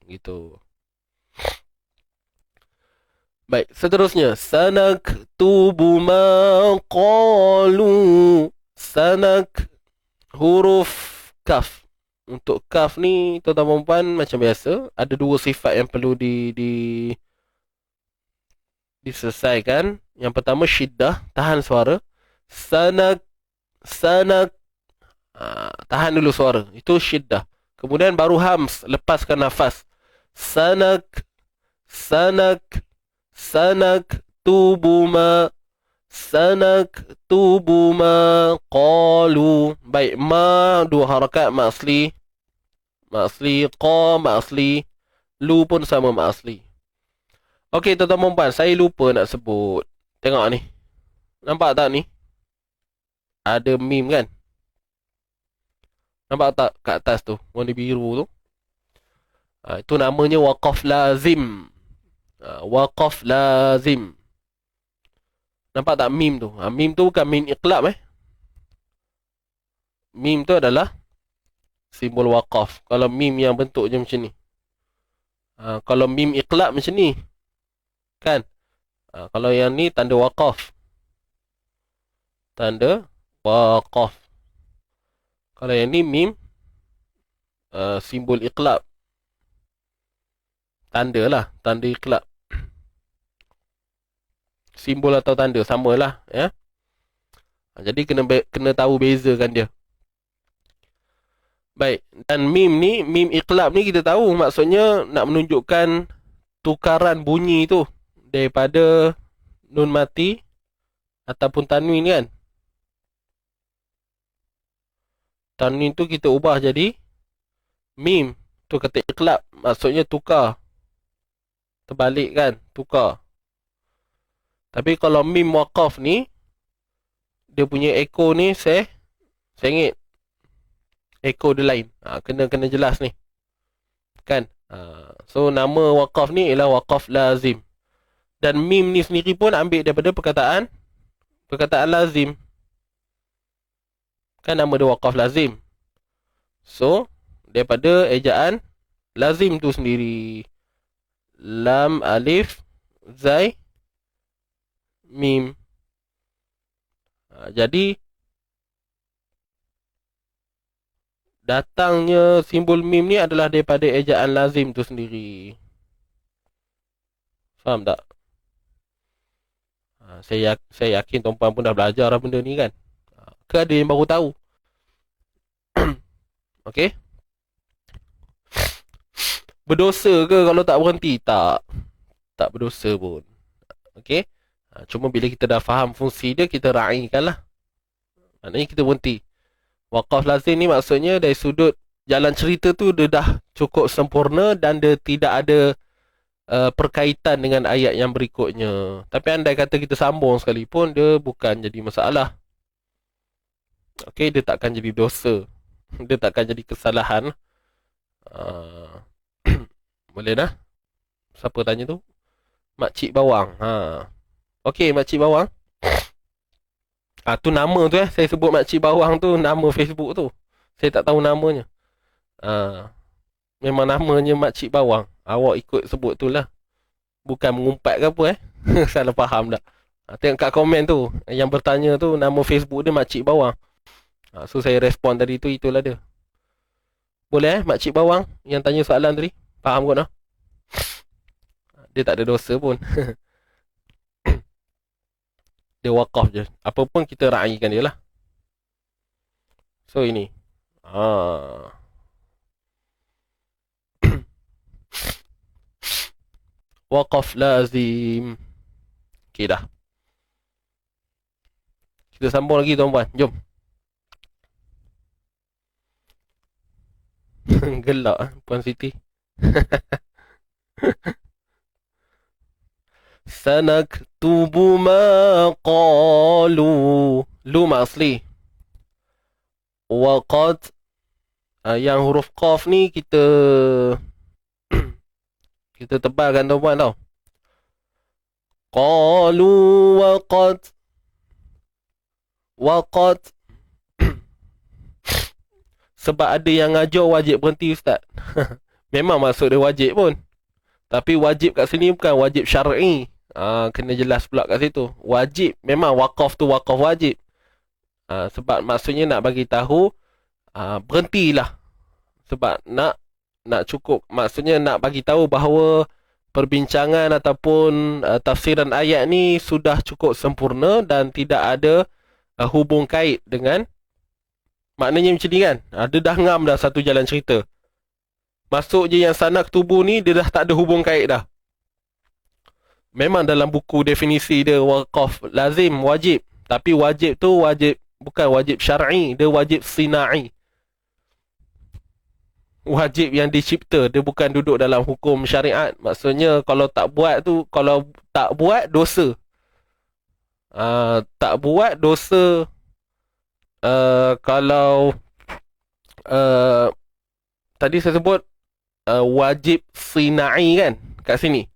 Gitu. Baik, seterusnya. Sanaktubu ma qalu. Huruf kaf. Untuk kaf ni, tuan-tuan dan puan, macam biasa, ada 2 sifat yang perlu diselesaikan. Yang pertama syiddah, tahan suara. Sanak. Tahan dulu suara. Itu syiddah. Kemudian baru hams, lepaskan nafas. Sanak tubuma. Qalu. Baik, ma 2 harakat ma asli. Qa ma asli. Lu pun sama ma asli. Okey, tuan-tuan dan puan, saya lupa nak sebut. Tengok ni. Nampak tak ni? Ada mim kan? Nampak tak kat atas tu, warna biru tu? Itu namanya waqaf lazim. Waqaf lazim. Nampak tak mim tu? Mim tu bukan mim iqlab Mim tu adalah simbol waqaf. Kalau mim yang bentuk je macam ni. Kalau mim iqlab macam ni. Kan? Kalau yang ni tanda waqaf. Tanda waqaf. Kalau yang ni mim, simbol iqlab. Tanda lah, tanda iqlab. simbol atau tanda samalah ya. Jadi kena tahu bezakan dia. Baik, dan mim iqlab ni kita tahu maksudnya nak menunjukkan tukaran bunyi tu daripada nun mati ataupun tanwin kan. Tanwin tu kita ubah jadi mim. Tu kata iqlab, maksudnya tukar. Terbalik kan, tukar. Tapi kalau mim waqaf ni, dia punya echo ni sengit. Echo dia lain. Kena jelas ni. Kan? So nama waqaf ni ialah waqaf lazim. Dan mim ni sendiri pun ambil daripada perkataan lazim. Kan nama dia waqaf lazim. So daripada ejaan lazim tu sendiri. Lam, alif, zai, mim. Jadi datangnya simbol mim ni adalah daripada ejaan lazim tu sendiri. Faham tak? Saya yakin tuan-puan pun dah belajar lah benda ni kan. Ke ada yang baru tahu? Okey. Berdosa ke kalau tak berhenti? Tak berdosa pun. Okey. Cuma bila kita dah faham fungsi dia, kita raikan lah. Maknanya kita berhenti. Waqaf lazim ni maksudnya dari sudut jalan cerita tu dia dah cukup sempurna dan dia tidak ada perkaitan dengan ayat yang berikutnya. Tapi andai kata kita sambung sekalipun, dia bukan jadi masalah. Okey, dia takkan jadi dosa. Dia takkan jadi kesalahan. Boleh dah? Siapa tanya tu? Makcik Bawang. Okey, Makcik Bawang. Tu nama tu saya sebut Makcik Bawang tu nama Facebook tu. Saya tak tahu namanya. Memang namanya Makcik Bawang. Awak ikut sebut tu lah. Bukan mengumpat ke apa Salah faham tak? Tengok kat komen tu. Yang bertanya tu nama Facebook dia Makcik Bawang. So saya respon tadi tu, itulah dia. Boleh Makcik Bawang yang tanya soalan tadi? Faham kot no? Dia tak ada dosa pun. Dia waqaf je. Apa pun kita raikan dia lah. So ini. Waqaf lazim. Okay dah. Kita sambung lagi tuan-puan. Jom. Gelak Puan Siti. Sanaktubu ma qalu. Lu asli. Waqad. Yang huruf qaf ni kita tebalkan tuan-puan tau. Qalu waqad. Sebab ada yang ngajar wajib berhenti ustaz. Memang maksud dia wajib pun. Tapi wajib kat sini bukan wajib syar'i. Kena jelas pula kat situ. Wajib, memang waqaf tu waqaf wajib. Sebab maksudnya nak bagi tahu berhentilah. Sebab nak cukup. Maksudnya nak bagi tahu bahawa perbincangan ataupun tafsiran ayat ni sudah cukup sempurna dan tidak ada hubung kait dengan. Maknanya macam ni kan. Dia dah ngam dah satu jalan cerita. Masuk je yang sanaktubu ni, dia dah tak ada hubung kait dah. Memang dalam buku definisi dia waqaf lazim, wajib. Tapi wajib tu wajib, bukan wajib syar'i, dia wajib sina'i. Wajib yang dicipta, dia bukan duduk dalam hukum syariat. Maksudnya kalau tak buat tu, kalau tak buat dosa. Tak buat dosa. Kalau tadi saya sebut wajib sina'i kan kat sini.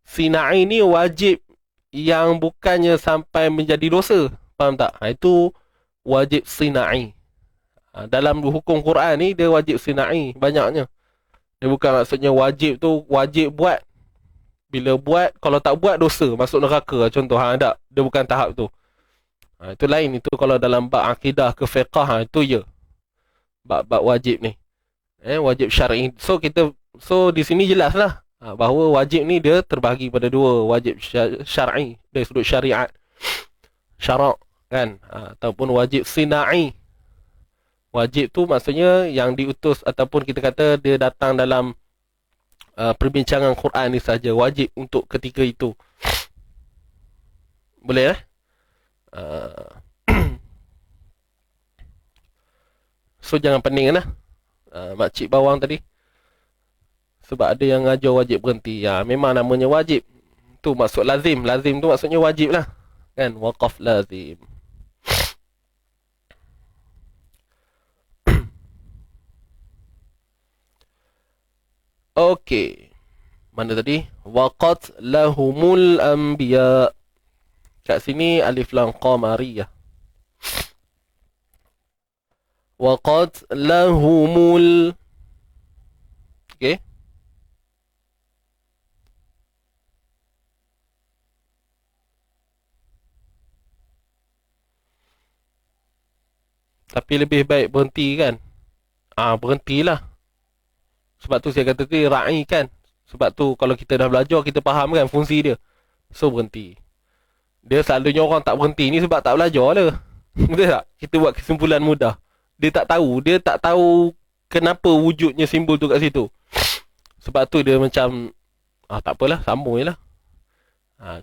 Sina'i ni wajib yang bukannya sampai menjadi dosa. Faham tak? Itu wajib sina'i. Dalam hukum Quran ni dia wajib sina'i banyaknya. Dia bukan maksudnya wajib tu wajib buat. Bila buat, kalau tak buat dosa, masuk neraka contoh. Tak, dia bukan tahap tu. Itu lain. Itu kalau dalam bab akidah ke fiqah, itu ya. Bab wajib ni. Wajib syar'i. So di sini jelas lah. Bahawa wajib ni dia terbahagi pada dua. Wajib syar'i dari sudut syariat, syarak kan, ataupun wajib sinai. Wajib tu maksudnya yang diutus ataupun kita kata dia datang dalam perbincangan Quran ni saja, wajib untuk ketika itu. Boleh So jangan pening lah makcik bawang tadi, sebab ada yang ngajar wajib berhenti. Memang namanya wajib tu maksud lazim. Lazim tu maksudnya wajib lah kan, waqaf lazim. Okey, mana tadi? Waqat lahumul anbiya. Kat sini alif lam qamariyah. Waqat lahumul. Okey. Tapi lebih baik berhenti kan. Berhentilah. Sebab tu saya kata tadi ra'i kan. Sebab tu kalau kita dah belajar, kita faham kan fungsi dia. So berhenti. Dia selalunya orang tak berhenti ni sebab tak belajar lah. Betul tak? Kita buat kesimpulan mudah. Dia tak tahu kenapa wujudnya simbol tu kat situ. Sebab tu dia macam tak apalah, sambung je lah.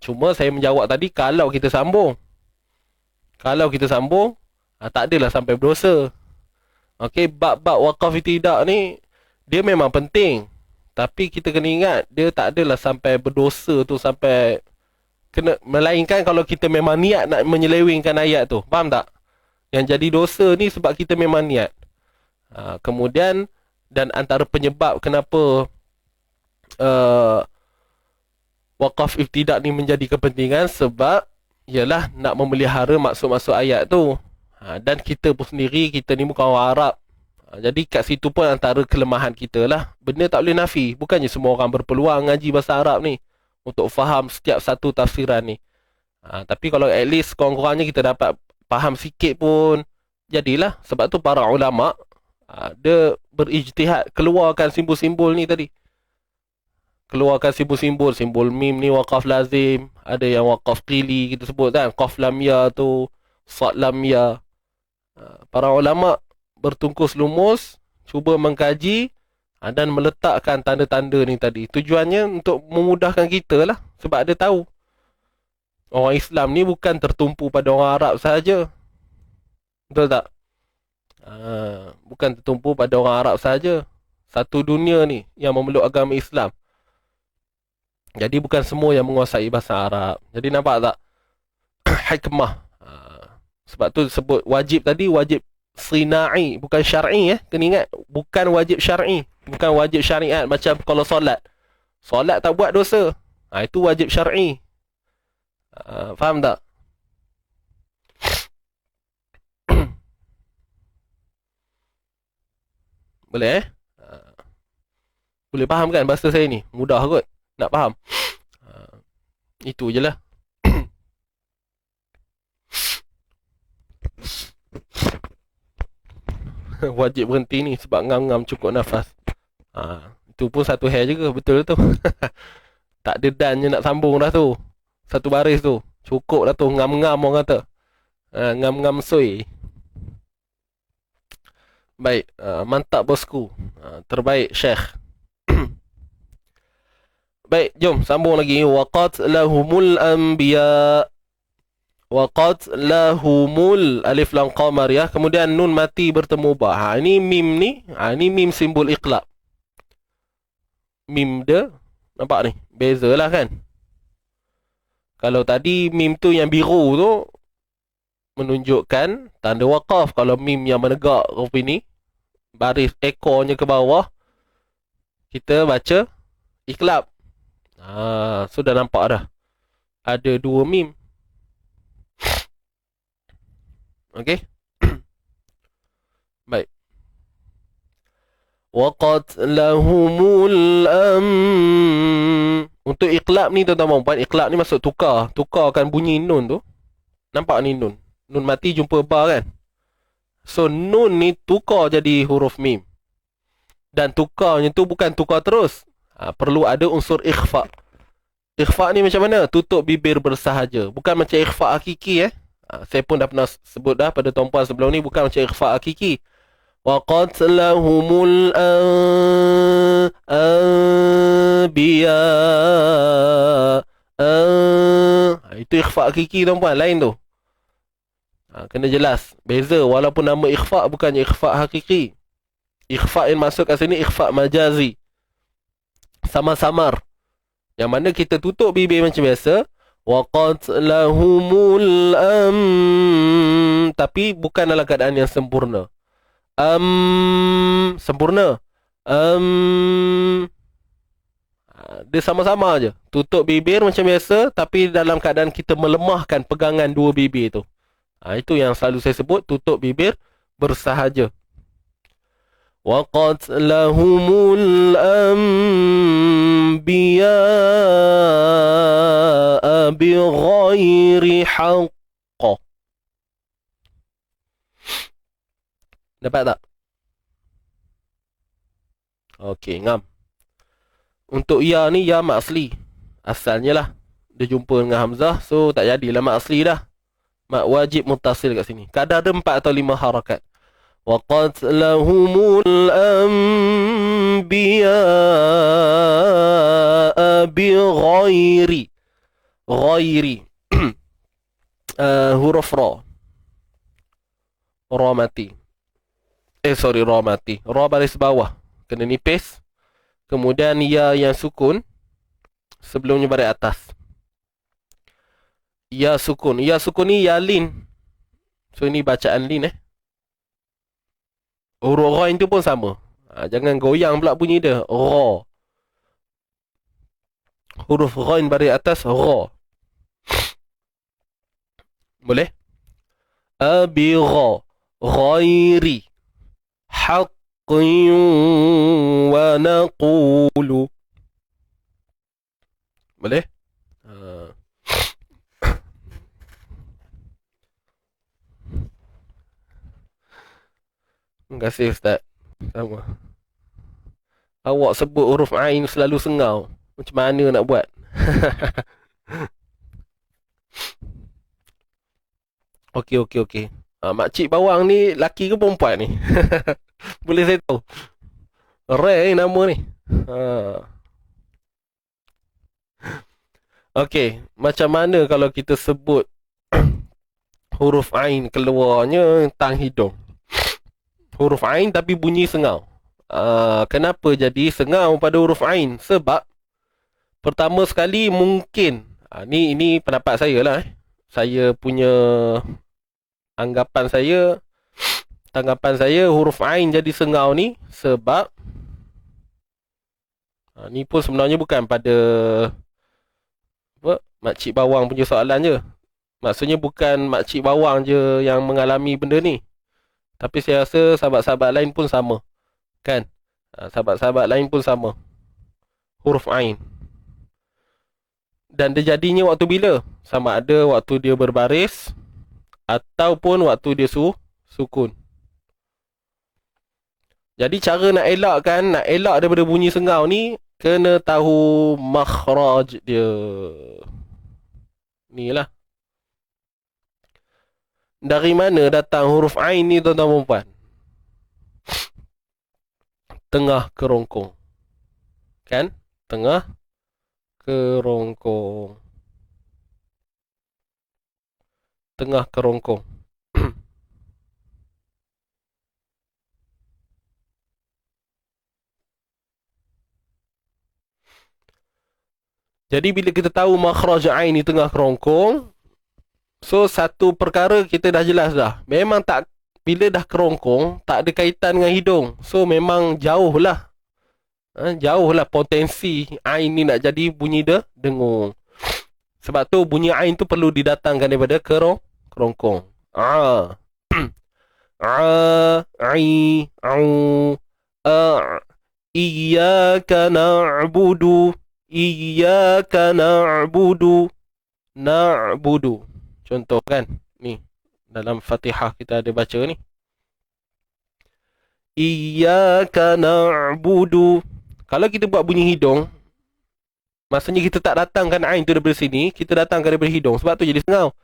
Cuma saya menjawab tadi, kalau kita sambung, tak adalah sampai berdosa. Okey, bab-bab waqaf tidak ni dia memang penting, tapi kita kena ingat dia tak adalah sampai berdosa tu, sampai kena, melainkan kalau kita memang niat nak menyelewengkan ayat tu. Faham tak? Yang jadi dosa ni sebab kita memang niat. Kemudian, dan antara penyebab kenapa waqaf ibtidak ni menjadi kepentingan, sebab ialah nak memelihara maksud-maksud ayat tu. Dan kita pun sendiri, kita ni bukan orang Arab. Jadi kat situ pun antara kelemahan kita lah. Benda tak boleh nafi. Bukannya semua orang berpeluang ngaji bahasa Arab ni untuk faham setiap satu tafsiran ni. Tapi kalau at least kurang-kurangnya kita dapat faham sikit pun, jadilah. Sebab tu para ulama' dia berijtihad keluarkan simbol-simbol ni tadi. Keluarkan simbol-simbol. Simbol mim ni waqaf lazim. Ada yang waqaf qili kita sebut kan. Qaf lam ya tu, sad lam ya. Para ulama' bertungkus lumus, cuba mengkaji dan meletakkan tanda-tanda ni tadi. Tujuannya untuk memudahkan kita lah. Sebab dia tahu orang Islam ni bukan tertumpu pada orang Arab sahaja. Betul tak? Bukan tertumpu pada orang Arab sahaja. Satu dunia ni yang memeluk agama Islam. Jadi bukan semua yang menguasai bahasa Arab. Jadi nampak tak? Hikmah. Sebab tu sebut wajib tadi, wajib sinai, bukan syar'i. Kena ingat, bukan wajib syar'i, bukan wajib syariat. Macam kalau solat tak buat dosa, itu wajib syar'i. Faham tak? Boleh boleh faham kan bahasa saya ni? Mudah kot nak faham. Itu je lah. Wajib berhenti ni sebab ngam-ngam cukup nafas. Itu pun satu hair juga, betul tu. Tak ada dan je nak sambung dah tu. Satu baris tu cukup dah tu, ngam-ngam orang kata. Ngam-ngam soi. Baik, mantap bosku. Terbaik Syekh. Baik, jom sambung lagi. Waqat lahumul anbiya. Waqat lahumul alif lam qamar ya. Kemudian nun mati bertemu ba. Ini mim ni. Ini mim simbol iqlab. Mim dia nampak ni, bezalah kan. Kalau tadi mim tu yang biru tu menunjukkan tanda waqaf. Kalau mim yang menegak rupi ni, baris ekornya ke bawah, kita baca iqlab. Sudah nampak dah. Ada dua mim. Okey. Baik. Waqat lahumul Untuk iqlab ni tuan-tuan puan, iqlab ni maksud tukarkan bunyi nun tu. Nampak ni nun. Nun mati jumpa ba kan. So nun ni tukar jadi huruf mim. Dan tukarnya tu bukan tukar terus. Perlu ada unsur ikhfa. Ikhfa ni macam mana? Tutup bibir bersahaja. Bukan macam ikhfa hakiki saya pun dah pernah sebut dah pada tuan-puan sebelum ni, bukan macam ikhfa hakiki. Wa qatlahumul anbiya. Itu ikhfa hakiki tuan-puan, lain tu. Kena jelas. Beza, walaupun nama ikhfa bukannya ikhfa hakiki. Ikhfa yang masuk kat sini ikhfa majazi. Samar-samar. Yang mana kita tutup bibir macam biasa. Wa qatlahumul tapi bukan dalam keadaan yang sempurna. Sempurna. Dia sama-sama aja. Tutup bibir macam biasa, tapi dalam keadaan kita melemahkan pegangan dua bibir tu. Itu yang selalu saya sebut, tutup bibir bersahaja. Wa qatlahumul anbiya bighairi haqq. Dapat tak? Okey, ngam. Untuk ya ni, ya mak asli. Asalnya lah. Dia jumpa dengan Hamzah, so tak jadilah mak asli dah. Mak wajib mutasil kat sini. Kadang ada 4 atau 5 harakat. Wa qatlahumul anbiya bighairi. Ghairi. Huruf ra. Ra mati. Ra mati. Ra baris bawah. Kena nipis. Kemudian ya yang sukun. Sebelumnya baris atas. Ya sukun. Ya sukun ni ya lin. So ini bacaan lin Huruf ra itu pun sama. Jangan goyang pula bunyi dia. Ra. Huruf ghain baris atas ra. Boleh? Abigha ghairi haqqin wa naqulu. Boleh? Terima kasih Ustaz. Sama. Awak sebut huruf ain selalu sengau. Macam mana nak buat? Okey. Makcik bawang ni laki ke perempuan ni? Boleh saya tahu? Rare nama ni. Okey, macam mana kalau kita sebut huruf ain keluarnya tang hidung? Huruf ain tapi bunyi sengau. Kenapa jadi sengau pada huruf ain? Sebab pertama sekali mungkin ini pendapat saya lah Saya punya tanggapan saya huruf ain jadi sengau ni sebab ni pun sebenarnya bukan pada makcik bawang punya soalan je. Maksudnya bukan makcik bawang je yang mengalami benda ni. Tapi saya rasa sahabat-sahabat lain pun sama. Kan? Sahabat-sahabat lain pun sama. Huruf ain. Dan dia jadinya waktu bila? Sama ada waktu dia berbaris ataupun waktu dia sukun. Jadi cara nak elak daripada bunyi sengau ni, kena tahu makhraj dia. Inilah. Dari mana datang huruf ain ni tuan-tuan dan puan? Tengah kerongkong. Kan? Tengah kerongkong. Tengah kerongkong. Jadi bila kita tahu makhraj ain ni tengah kerongkong, so satu perkara kita dah jelas dah. Memang tak, bila dah kerongkong tak ada kaitan dengan hidung. So memang jauhlah potensi ain ni nak jadi bunyi dengung. Sebab tu bunyi ain tu perlu didatangkan daripada kerongkong. Ai au iyyaka na'budu. Contoh kan ni dalam Fatihah kita ada baca ni. Iyyaka na'budu. Kalau kita buat bunyi hidung, maksudnya kita tak datangkan ain tu daripada sini, kita datangkan daripada hidung. Sebab tu jadi sengau.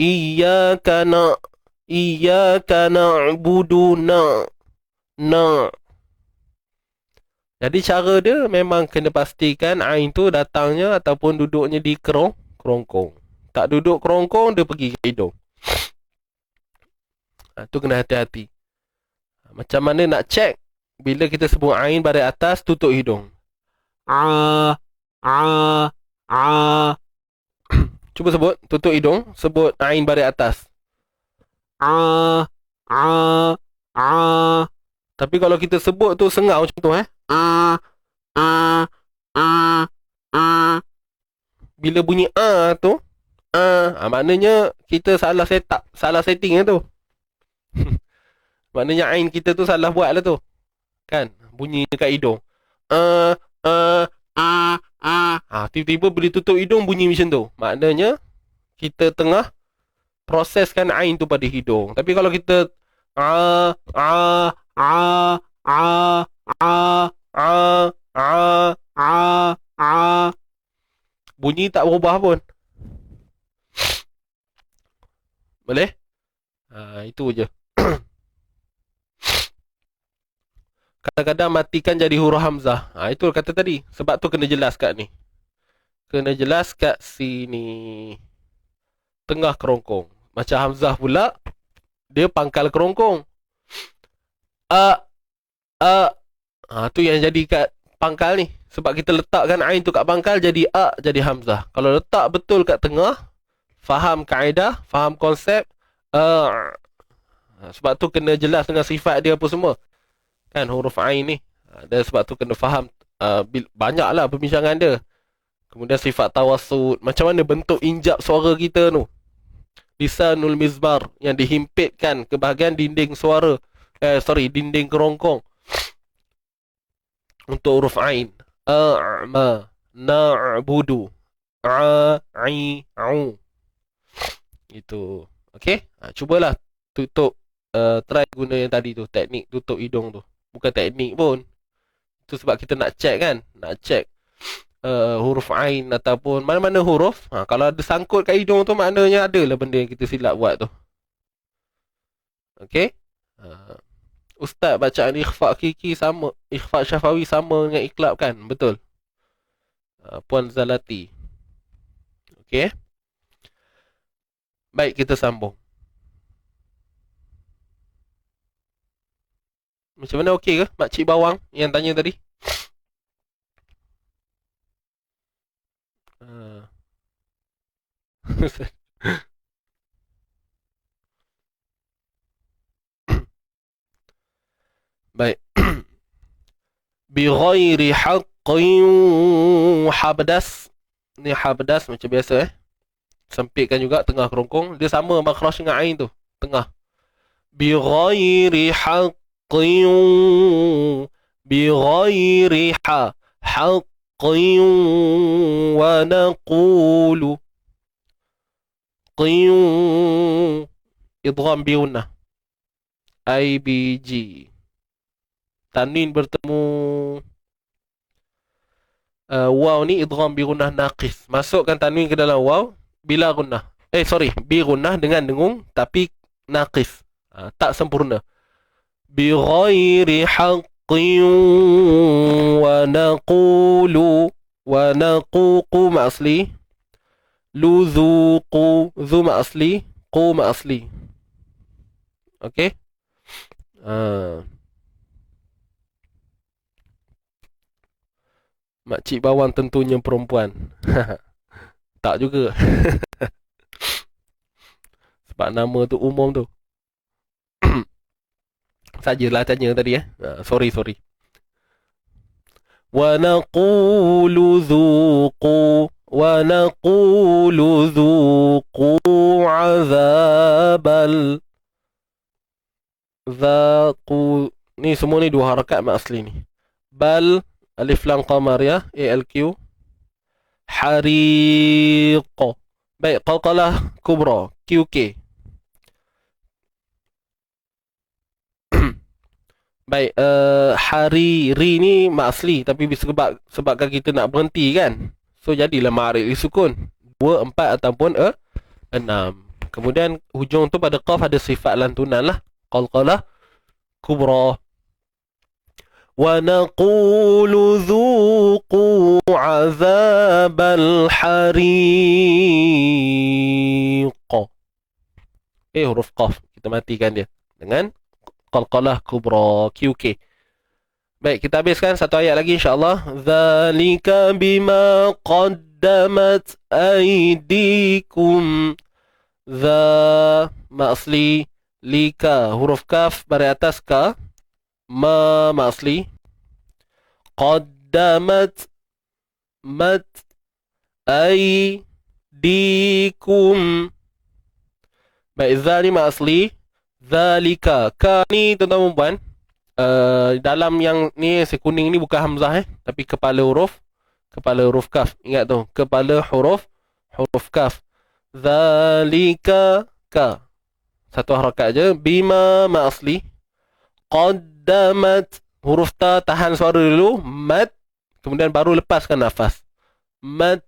Iyyaka na'budu na. Jadi cara dia memang kena pastikan ain tu datangnya ataupun duduknya di kerongkong. Tak duduk kerongkong, dia pergi ke hidung. Tu kena hati-hati. Macam mana nak check bila kita sebut ain baris atas, tutup hidung. A. Cuba sebut, tutup hidung, sebut ain baris atas. A. Tapi kalau kita sebut tu sengau macam tu A. Bila bunyi A tu, maknanya kita salah setup, salah setting tu. Maknanya ain kita tu salah buat lah tu. Kan? Bunyi dekat hidung. Tiba-tiba bila tutup hidung bunyi macam tu. Maknanya kita tengah proseskan ain tu pada hidung. Tapi kalau kita bunyi tak berubah pun. Boleh? Itu je. Kadang-kadang matikan jadi huruf hamzah. Itu kata tadi. Sebab tu kena jelas kat ni. Kena jelas kat sini. Tengah kerongkong. Macam hamzah pula, dia pangkal kerongkong. Tu yang jadi kat pangkal ni. Sebab kita letakkan ain tu kat pangkal, jadi jadi hamzah. Kalau letak betul kat tengah, faham kaedah, faham konsep, sebab tu kena jelas dengan sifat dia apa semua. Kan huruf ain ni. Dan sebab tu kena faham, banyaklah perbincangan dia. Kemudian sifat tawassut, macam mana bentuk injap suara kita tu. Lisanul mizmar yang dihimpitkan ke bahagian dinding suara. Dinding kerongkong. Untuk huruf ain. Na'budu. Itu. Okey? Cubalah tutup, try guna yang tadi tu, teknik tutup hidung tu. Bukan teknik pun. Itu sebab kita nak check kan? Nak check huruf ain ataupun mana-mana huruf. Kalau ada sangkut kat hidung tu, maknanya adalah benda yang kita silap buat tu. Okey? Ustaz bacaan ikhfa Kiki sama, ikhfa Syafawi sama dengan iklab kan? Betul. Puan Zalati. Okey? Baik, kita sambung. Macam mana, okey ke Makcik Bawang yang tanya tadi? Baik. Bi ghairi haqqin habdas. Ni habdas macam biasa sempitkan juga tengah kerongkong. Dia sama makhraj dengan ain tu, tengah. Bi ghairi haqqin, bi ghairi haqqin wa naqulu qin, idgham bi gunnah, IBG. Tanwin bertemu waw ni idgham bi gunnah naqis. Masukkan tanwin ke dalam waw bila gunnah. Bi gunnah dengan dengung tapi naqis. Tak sempurna. Bi ghairi haqqin wa naqulu wa naququ ma asli, luzuqu zu ma asli, qu ma asli. Okey? Makcik Bawang tentunya perempuan. Tak juga. Sebab nama tu umum tu. Sajalah tanya tadi sorry. Wa naqulu dhuqu wa naqulu dhuqu azabal dhaqu. Ni semua ni dua harakat mat asli ni. Bal alif lam qamar ya, ALQ. Hariq. Baik, qalqalah kubra, QK. Baik, hari ri ni mak asli, tapi sebabkan kita nak berhenti kan, so jadilah ma'rif disukun 2, 4 ataupun 6. Kemudian hujung tu pada qaf ada sifat lantunan lah, qalqalah kubra. Wa naqulu dhuqu azabal hariq. Huruf qaf kita matikan dia dengan qalqalah kubra, QK. Baik, kita habiskan satu ayat lagi insya-Allah. Dzalika bima qaddamat aydikum. Dza ma asli, lika huruf kaf baris atas ka, ma asli, qaddamat mat aydikum. Baik, dza ni ma asli, dzalika. Ka ni tuan-tuan dan puan, dalam yang ni si kuning ni bukan hamzah tapi kepala huruf kaf. Ingat tu, kepala huruf kaf. Dzalika ka. Satu harakat je. Bima ma asli. Qaddamat huruf ta tahan suara dulu, mat, kemudian baru lepaskan nafas. Mat.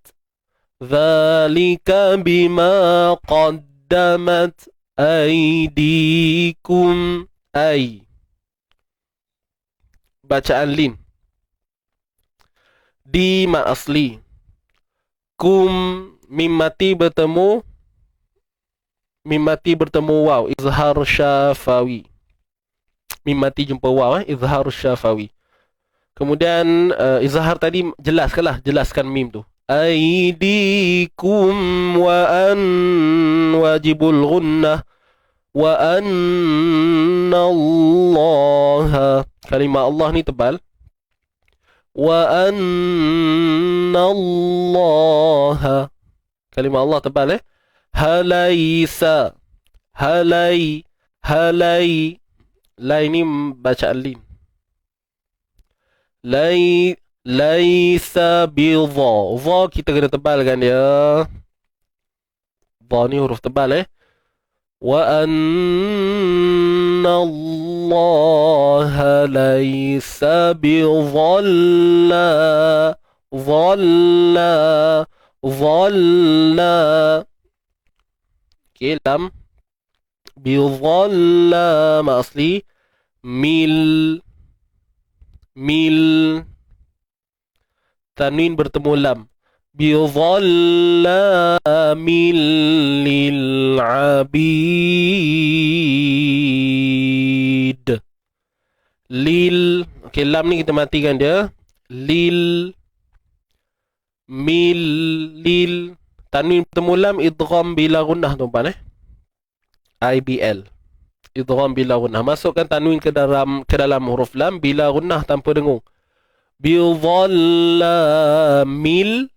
Dzalika bima qaddamat aydikum. Bacaan lin. Di ma asli. Kum mim mati bertemu waw, izhar syafawi. Mim mati jumpa waw, izhar syafawi. Kemudian izhar tadi jelaskan mim tu. Aidikum wa an wajibul gunnah wa anna Allah. Kalimah Allah ni tebal. Wa anna Allah. Kalimah Allah tebal Halaisa. Halai. Lai ni bacaan lin. Laisa bidha. Dha kita kena tebalkan dia. Dha ni huruf tebal Wa anna Allah laisa bidhalla. Dhalla. Okay, lam. Bidhalla ma asli. Mil. Tanwin bertemu lam. Bidhallamin lil abid. Lil. Okay, lam ni kita matikan dia. Lil. Mil. Lil. Tanwin bertemu lam, idgham bila gunnah tuan-tuan IBL. Idgham bila gunnah. Masukkan tanwin ke dalam huruf lam bila gunnah tanpa dengung. Bidhallamil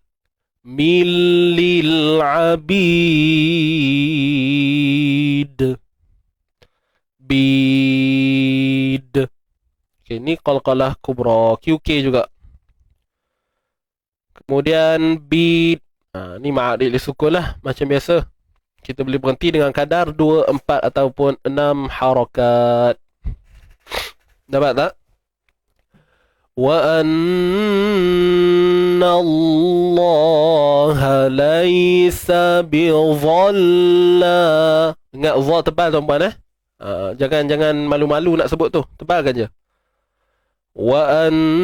lil abid. Bid. Okay, ni qalqalah kubra, QK juga. Kemudian bid. Ni ma'rif disukun lah macam biasa. Kita boleh berhenti dengan kadar 2, 4 ataupun 6 harakat. Dapat tak? Wa anna Allah laisa bidhalla. Ingat dha tebal tuan-puan Jangan malu-malu nak sebut tu. Tebalkan je. Wa anna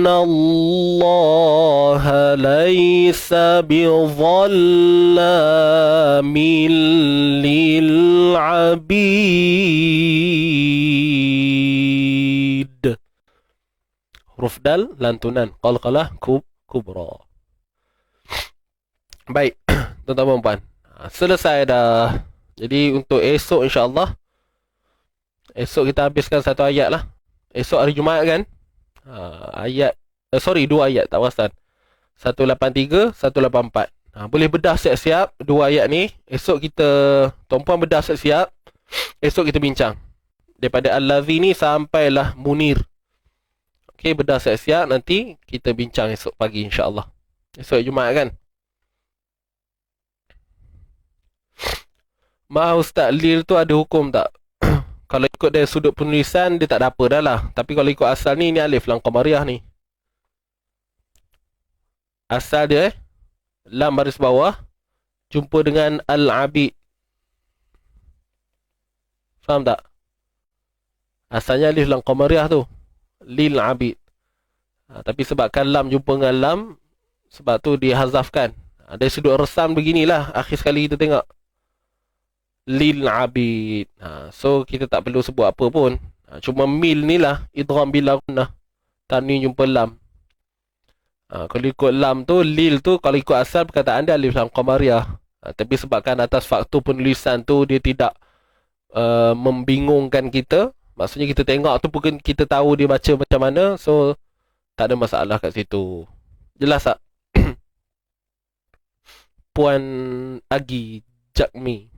Allah laisa bidhallamin lil abid. Huruf dal lantunan, qalqalah kubra. Baik, tuan-tuan dan puan, selesai dah. Jadi untuk esok insya-Allah, esok kita habiskan satu ayat lah. Esok hari Jumaat kan, dua ayat tak perasan, 183, 184. Boleh bedah siap-siap dua ayat ni. Esok kita, tuan-puan bedah siap-siap. Esok kita bincang daripada Al-Ladzi ni sampailah Munir. Okey, bedah siap-siap, nanti kita bincang esok pagi insya-Allah. Esok Jumaat kan. Ma Ustaz, lil tu ada hukum tak? Kalau ikut dari sudut penulisan, dia tak ada apa dah lah. Tapi kalau ikut asal ni alif lam qamariyah ni. Asal dia lam baris bawah jumpa dengan al-abid. Faham tak? Asalnya alif lam qamariyah tu. Lil abid. Tapi sebabkan lam jumpa dengan lam, sebab tu dihazafkan. Dari sudut resam beginilah. Akhir sekali kita tengok. Lil abid. So kita tak perlu sebut apa pun. Cuma mil ni lah idgham bila gunnah. Tanwin jumpa lam. Kalau ikut lam tu, lil tu, kalau ikut asal perkataan dia alif lam qamariyah. Tapi sebabkan atas faktor penulisan tu dia tidak membingungkan kita. Maksudnya kita tengok tu pun kita tahu dia baca macam mana. So tak ada masalah kat situ. Jelas tak? Puan Agi Jangmi.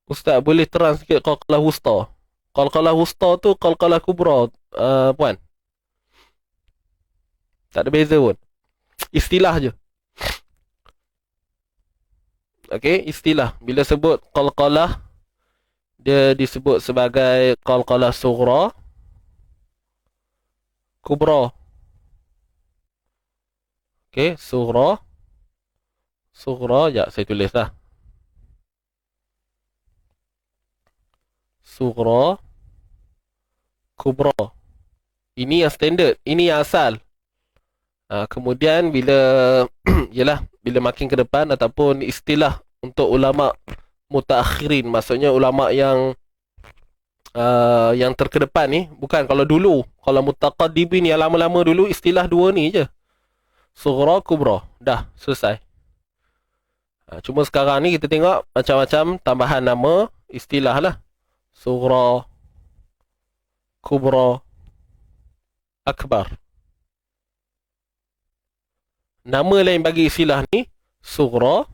Ustaz, boleh terang sikit qalqalah wusta? Qalqalah wusta tu qalqalah kubra, puan. Tak ada beza pun. Istilah je. Okey, istilah. Bila sebut qalqalah, dia disebut sebagai qalqalah sughra, kubra. Okey, sughra. Ya, saya tulis lah. Sughra, kubra. Ini yang standard, ini yang asal. Kemudian bila bila makin ke depan ataupun istilah untuk ulama mutaakhirin, maksudnya ulama yang terkedepan ni, bukan kalau dulu, kalau mutaqaddimin yang lama-lama dulu istilah dua ni je. Sughra, kubra, dah selesai. Cuma sekarang ni kita tengok macam-macam tambahan nama istilah lah. Sughra, kubra, akbar. Nama lain bagi istilah ni sughra,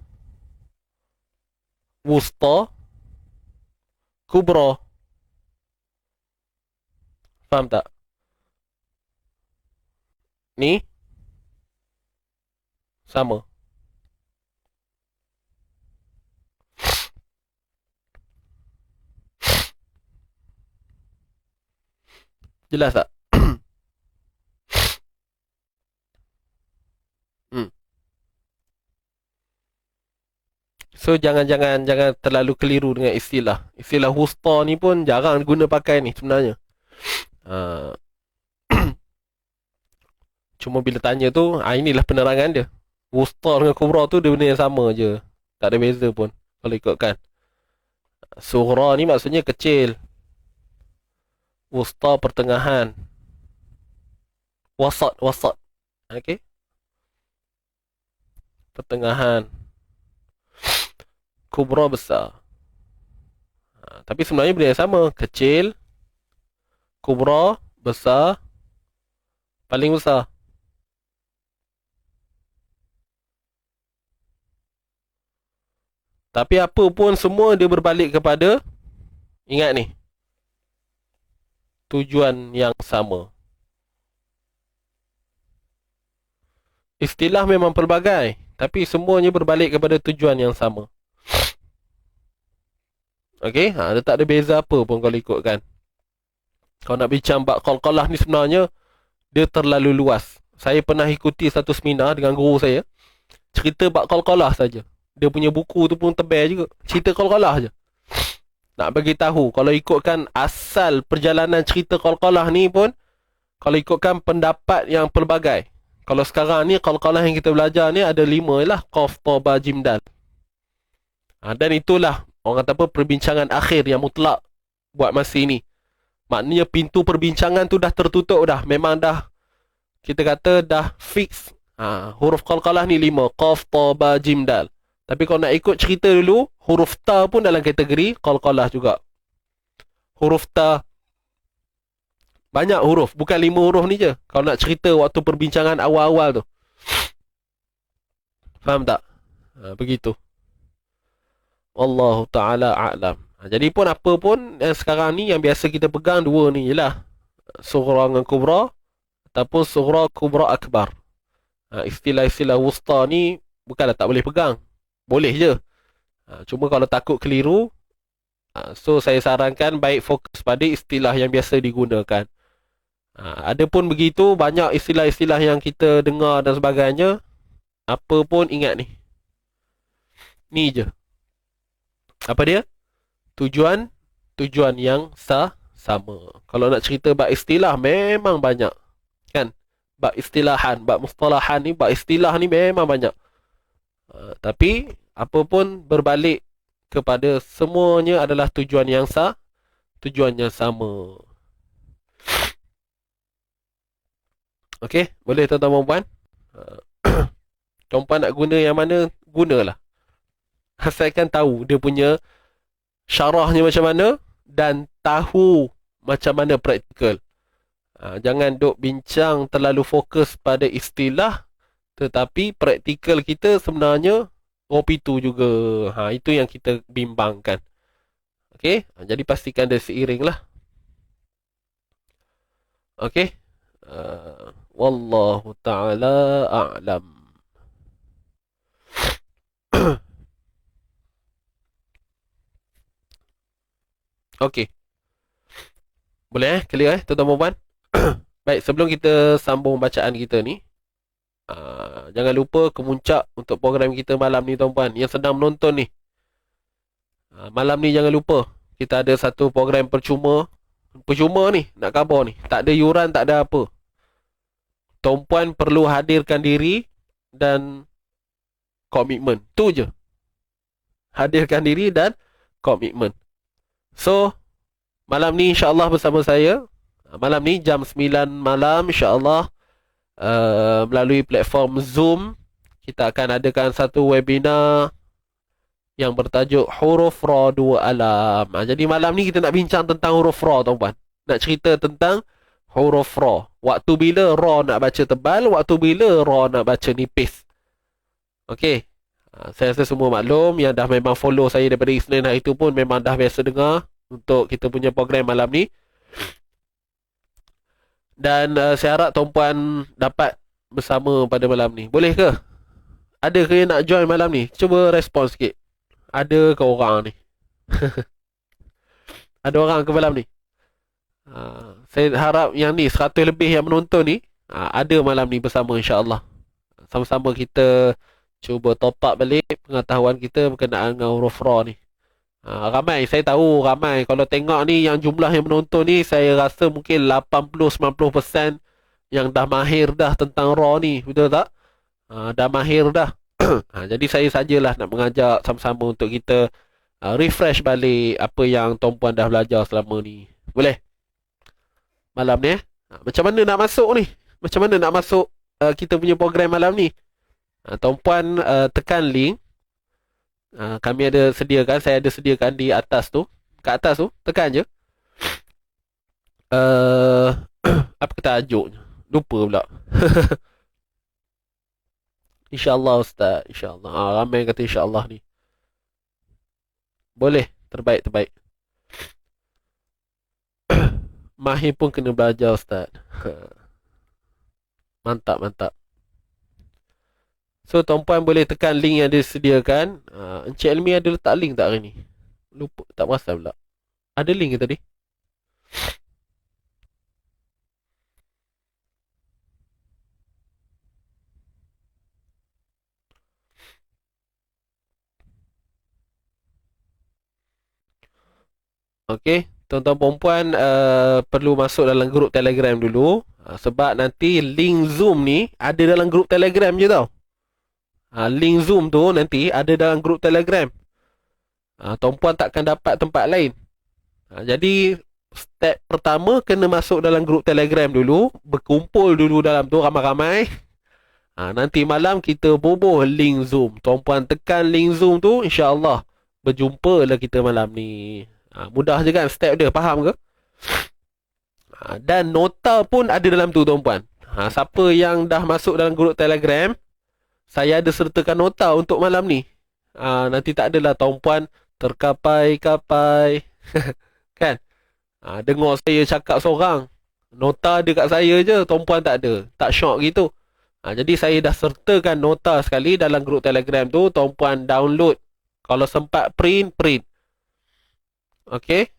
wusta, kubra. Faham tak? Ni sama. Jelas tak? So jangan terlalu keliru dengan istilah. Istilah wusta ni pun jarang guna pakai ni sebenarnya. Cuma bila tanya tu, inilah penerangan dia. Wusta dengan kubra tu dia benda yang sama je. Tak ada beza pun kalau ikutkan. Sughra ni maksudnya kecil. Wusta pertengahan. Wasat. Okey. Pertengahan. Kubra besar. Tapi sebenarnya benda yang sama. Kecil, kubra, besar, paling besar. Tapi apa pun semua dia berbalik kepada, ingat ni, tujuan yang sama. Istilah memang pelbagai, tapi semuanya berbalik kepada tujuan yang sama. Okey, dia tak ada beza apa pun kalau ikutkan. Kalau nak bincang bab qalqalah ni sebenarnya dia terlalu luas. Saya pernah ikuti satu seminar dengan guru saya, cerita bab qalqalah saja. Dia punya buku tu pun tebal juga. Cerita qalqalah je. Nak bagi tahu kalau ikutkan asal perjalanan cerita qalqalah ni pun, kalau ikutkan pendapat yang pelbagai. Kalau sekarang ni qalqalah yang kita belajar ni ada 5 lah, qaf, ta, ba, jim, dal. Dan itulah orang kata apa, perbincangan akhir yang mutlak buat masa ini. Maknanya pintu perbincangan tu dah tertutup dah. Memang dah, kita kata dah fix. Huruf qalqalah ni 5, qaf, ta, ba, jim, dal. Tapi kalau nak ikut cerita dulu, huruf ta pun dalam kategori qalqalah juga. Huruf ta, banyak huruf, bukan 5 huruf ni je. Kalau nak cerita waktu perbincangan awal-awal tu. Faham tak? Begitu. Wallahu ta'ala a'lam. Jadi pun apa pun sekarang ni yang biasa kita pegang 2 ni je lah. Sughra dengan kubra, ataupun sughra, kubra, akbar. Istilah-istilah wusta ni bukanlah tak boleh pegang. Boleh je. Cuma kalau takut keliru, so saya sarankan baik fokus pada istilah yang biasa digunakan. Adapun begitu, banyak istilah-istilah yang kita dengar dan sebagainya, apa pun ingat ni. Ni je. Apa dia? Tujuan yang sama. Kalau nak cerita bab istilah memang banyak. Kan? Bab istilahan, bab mustalahan ni, bab istilah ni memang banyak. Tapi apa pun berbalik kepada semuanya adalah tujuan yang sama. Okey, boleh tuan-tuan dan puan? Tuan-puan nak guna yang mana, gunalah. Asalkan tahu dia punya syarahnya macam mana dan tahu macam mana praktikal. Jangan duk bincang terlalu fokus pada istilah, tetapi praktikal kita sebenarnya itu juga. Itu yang kita bimbangkan. Okey, jadi pastikan dia seiring lah. Okey. Wallahu ta'ala a'lam. Okey. Boleh clear tuan-tuan dan puan? Baik, sebelum kita sambung bacaan kita ni, jangan lupa kemuncak untuk program kita malam ni tuan-puan yang sedang menonton ni. Malam ni jangan lupa kita ada satu program percuma ni, nak khabar ni. Tak ada yuran, tak ada apa. Tuan-puan perlu hadirkan diri dan komitmen. Tu je. Hadirkan diri dan komitmen. So, malam ni insya-Allah bersama saya. Malam ni jam 9 malam insya-Allah, melalui platform Zoom, kita akan adakan satu webinar yang bertajuk Huruf Ra Dua Alam. Jadi malam ni kita nak bincang tentang huruf Ra tuan-puan. Nak cerita tentang huruf Ra. Waktu bila Ra nak baca tebal, waktu bila Ra nak baca nipis. Okey. Saya rasa semua maklum, yang dah memang follow saya daripada Isnin hari tu pun memang dah biasa dengar untuk kita punya program malam ni. Dan saya harap tuan-puan dapat bersama pada malam ni. Boleh ke? Ada ke yang nak join malam ni? Cuba respon sikit. Ada ke orang ni? Ada orang ke malam ni? Saya harap yang ni 100 lebih yang menonton ni ada malam ni bersama insya-Allah. Sama-sama kita cuba top up balik pengetahuan kita berkenaan dengan huruf Ra ni. Ramai, saya tahu ramai. Kalau tengok ni yang jumlah yang menonton ni, saya rasa mungkin 80-90% yang dah mahir dah tentang Ra ni. Betul tak? Dah mahir dah. Jadi saya sajalah nak mengajak sama-sama untuk kita refresh balik apa yang tuan-puan dah belajar selama ni. Boleh? Malam ni macam mana nak masuk ni? Macam mana nak masuk kita punya program malam ni? Tuan-puan tekan link. Kami ada sediakan, saya ada sediakan di atas tu. Kat atas tu, tekan je. Apa tajuknya? Lupa pula. InsyaAllah Ustaz, insyaAllah. Ramai kata insyaAllah ni. Boleh, terbaik. Mahir pun kena belajar Ustaz. Mantap. So, tuan-puan boleh tekan link yang disediakan. Encik Elmi ada letak link tak hari ni? Lupa, tak perasan pula. Ada link ke tadi? Okey, tuan-tuan perempuan perlu masuk dalam grup Telegram dulu. Sebab nanti link Zoom ni ada dalam grup Telegram je tau. Link Zoom tu nanti ada dalam grup Telegram. Tuan-puan takkan dapat tempat lain. Jadi step pertama kena masuk dalam grup Telegram dulu, berkumpul dulu dalam tu ramai-ramai. Nanti malam kita bubuh link Zoom. Tuan-puan tekan link Zoom tu, insya-Allah berjumpa lah kita malam ni. Mudah je kan step dia, faham ke? Dan nota pun ada dalam tu tuan-puan. Siapa yang dah masuk dalam grup Telegram, saya ada sertakan nota untuk malam ni. Nanti tak adalah tuan-puan terkapai-kapai. Kan? Dengar saya cakap seorang. Nota ada kat saya je, Tuan Puan tak ada. Tak syok gitu. Jadi saya dah sertakan nota sekali dalam grup Telegram tu. Tuan Puan download. Kalau sempat print, print. Okay.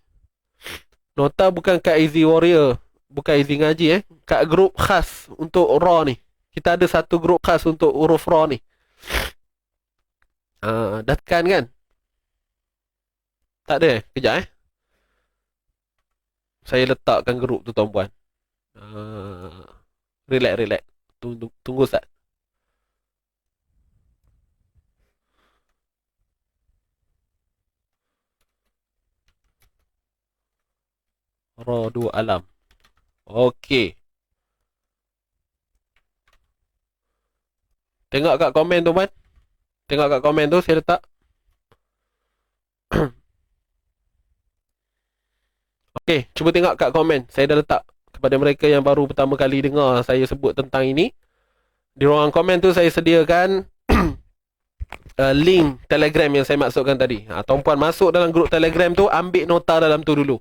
Nota bukan kat Easy Warrior. Bukan Easy Ngaji kat grup khas untuk RAW ni. Kita ada satu grup khas untuk huruf RAW ni. Dah tekan kan? Tak ada Kejap saya letakkan grup tu Tuan Puan. Relax, relax. Tunggu Ustaz. RAW 2 alam. Okey. Tengok kat komen tu, Man. Tengok kat komen tu, saya letak. Okey, cuba tengok kat komen. Saya dah letak. Kepada mereka yang baru pertama kali dengar saya sebut tentang ini, di ruangan komen tu saya sediakan link Telegram yang saya maksudkan tadi. Tuan Puan masuk dalam grup Telegram tu, ambil nota dalam tu dulu.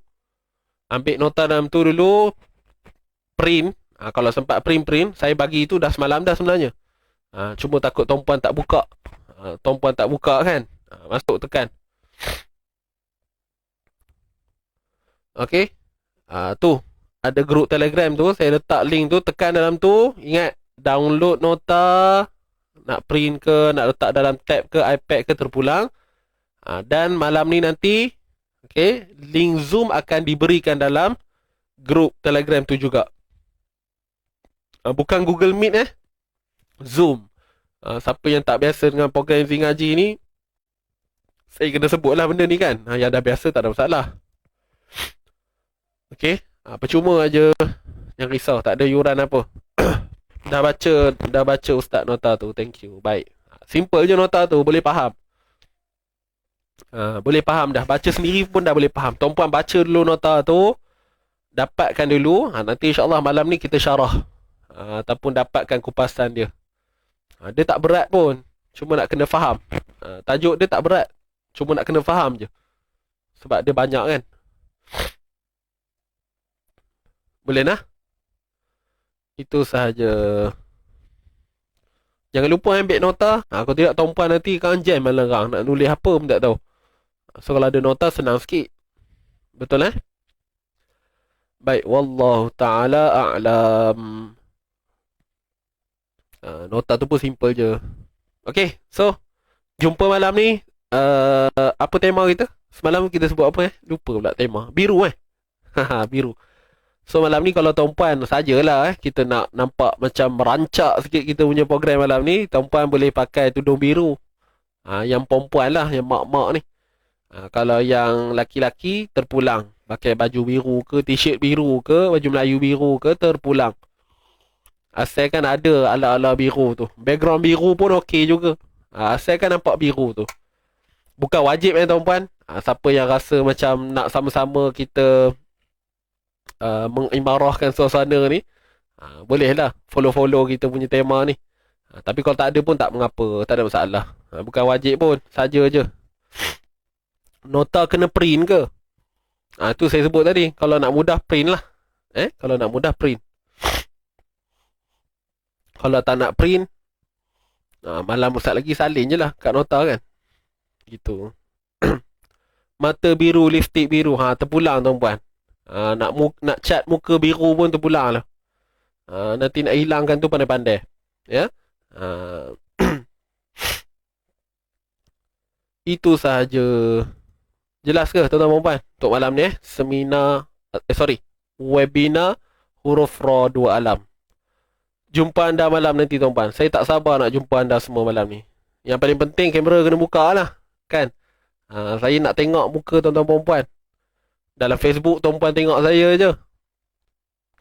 Ambil nota dalam tu dulu, print. Kalau sempat print, saya bagi itu dah semalam dah sebenarnya. Cuma takut Tuan Puan tak buka. Tuan Puan tak buka kan? Masuk tekan. Okey. Tu ada grup Telegram tu, saya letak link tu, tekan dalam tu. Ingat, download nota, nak print ke, nak letak dalam tab ke, iPad ke, terpulang. Dan malam ni nanti, okey, link Zoom akan diberikan dalam grup Telegram tu juga. Bukan Google Meet Zoom. Siapa yang tak biasa dengan program Easy Ngaji ni, saya kena sebutlah benda ni kan. Yang dah biasa tak ada masalah. Okey, percuma aja yang risau, tak ada yuran apa. Dah baca Ustaz nota tu. Thank you. Baik. Simple je nota tu, boleh faham. Boleh faham dah. Baca sendiri pun dah boleh faham. Tuan Puan baca dulu nota tu, dapatkan dulu. Nanti insya-Allah malam ni kita syarah. Ataupun dapatkan kupasan dia. Dia tak berat pun, cuma nak kena faham. Tajuk dia tak berat, cuma nak kena faham je. Sebab dia banyak kan. Boleh nah? Itu sahaja. Jangan lupa ambil nota. Kalau tidak Tuan Puan nanti kan jam melerang, nak nulis apa pun tak tahu. So kalau ada nota senang sikit. Betul Baik, wallahu taala a'lam. Nota tu pun simple je. Okay, so jumpa malam ni. Apa tema kita? Semalam kita sebut apa Lupa pula tema. Biru biru. So malam ni kalau Tuan Puan sajalah kita nak nampak macam merancak sikit kita punya program malam ni, Tuan Puan boleh pakai tudung biru. Yang perempuan lah, yang mak-mak ni. Kalau yang laki-laki terpulang, pakai baju biru ke, t-shirt biru ke, baju Melayu biru ke, terpulang. Asalkan ada ala-ala biru tu. Background biru pun okey juga. Asalkan nampak biru tu. Bukan wajib Tuan Puan. Siapa yang rasa macam nak sama-sama kita mengimarahkan suasana ni, bolehlah follow-follow kita punya tema ni. Tapi kalau tak ada pun tak mengapa, tak ada masalah. Bukan wajib pun, saja je. Nota kena print ke? Tu saya sebut tadi, kalau nak mudah print lah. Kalau nak mudah print. Kalau tak nak print, malam Ustaz lagi salin je lah kat nota kan. Gitu. Mata biru, lipstick biru, terpulang Tuan Puan. Nak cat muka biru pun terpulang lah. Nanti nak hilangkan tu pandai-pandai. Ya. Itu sahaja. Jelas ke tuan-tuan dan puan? Untuk malam ni seminar, webinar huruf RAW 2 alam. Jumpa anda malam nanti tuan-tuan. Saya tak sabar nak jumpa anda semua malam ni. Yang paling penting kamera kena buka lah. Kan? Saya nak tengok muka tuan-tuan dan puan. Dalam Facebook tuan-puan tengok saya je.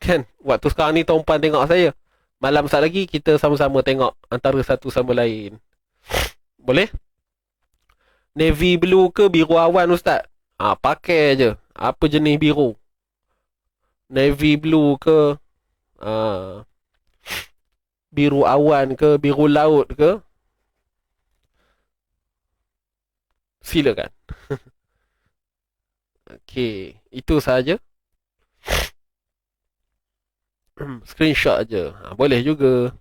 Kan? Waktu sekarang ni tuan-puan tengok saya. Malam sat lagi kita sama-sama tengok antara satu sama lain. Boleh? Navy blue ke biru awan Ustaz? Pakai je. Apa jenis biru? Navy blue ke? Biru awan ke? Biru laut ke? Silakan. Okey, itu sahaja. Screenshot aja. Boleh juga.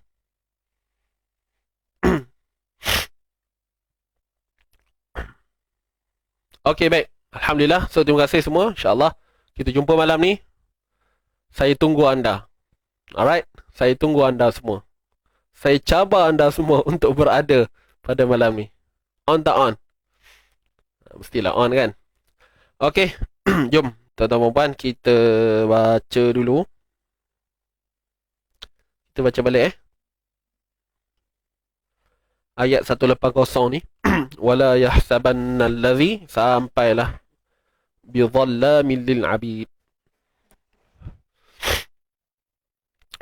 Okey, baik. Alhamdulillah. So, terima kasih semua. InsyaAllah kita jumpa malam ni. Saya tunggu anda. Alright? Saya tunggu anda semua. Saya cabar anda semua untuk berada pada malam ni. On tak on? Mestilah on kan? Okey. Jom, tuan-tuan dan puan, kita baca dulu. Kita baca balik ayat 180 ni. Wala yahsabanna allazi, sampailah bidhallamin lil abid.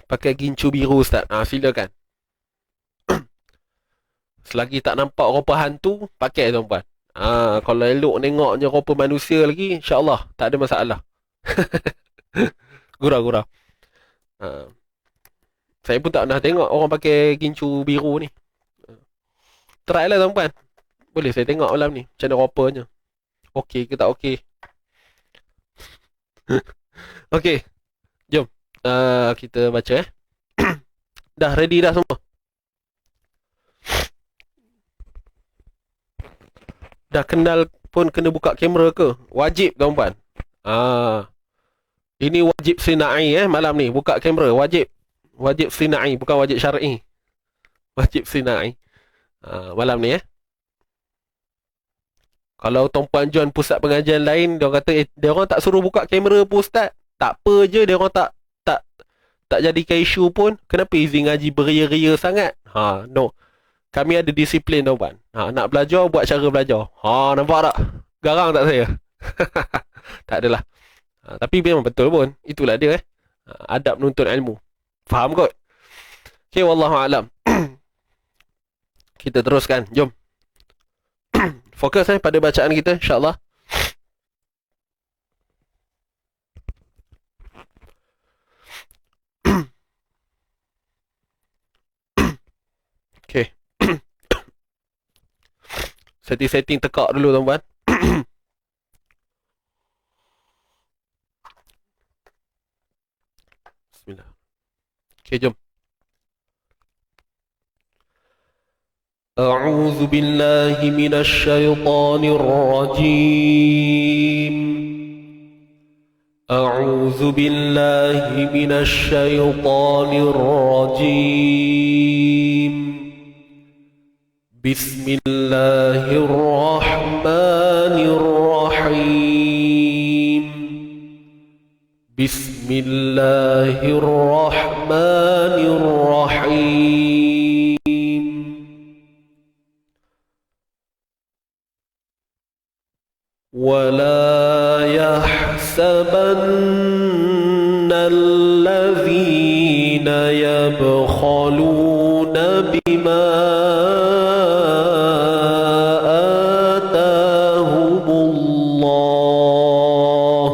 Pakai gincu biru Ustaz. Silakan. Selagi tak nampak rupa hantu, pakai tuan-puan. Kalau elok nengoknya rupa manusia lagi, insya-Allah tak ada masalah. Gurau-gurau. Saya pun tak pernah tengok orang pakai gincu biru ni. Try lah tuan-puan. Boleh saya tengok malam ni macam mana rupanya. Okey ke tak okey? Okey. Jom. Kita baca Dah ready dah semua? Dah kenal pun kena buka kamera ke? Wajib tuan-puan. Ini wajib sinai malam ni. Buka kamera wajib. Wajib sinai, bukan wajib syar'i. Wajib sinai. Malam ni Kalau tuan-puan join pusat pengajian lain, dia orang kata dia orang tak suruh buka kamera pun Ustaz. Tak apa je, dia orang tak jadikan isu pun. Kenapa izin ngaji beria-ria sangat? No. Kami ada disiplin tuan-puan. Nak belajar, buat cara belajar. Nampak tak? Garang tak saya? Tak adalah. Tapi memang betul pun. Itulah dia adab menuntut ilmu. Faham kot? Okay, wallahualam. Kita teruskan. Jom. Fokus pada bacaan kita, insyaAllah. Okay. Setting-setting tekak dulu tuan-tuan. Bismillah. Okay, jom. أعوذ بالله من الشيطان الرجيم أعوذ بالله من الشيطان الرجيم بسم الله الرحمن الرحيم بسم الله الرحمن الرحيم ولا يحسبن الذين يبخلون بما آتاهم الله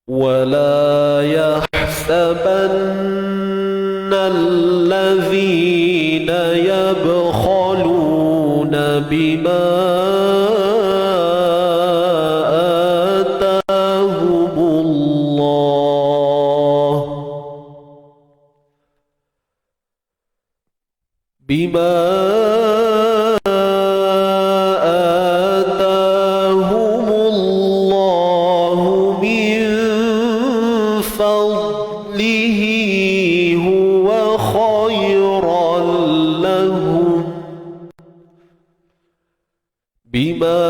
ولا يحسبن الذين يبخلون بما آتاهم الله من فضله هو خيرا لهم بما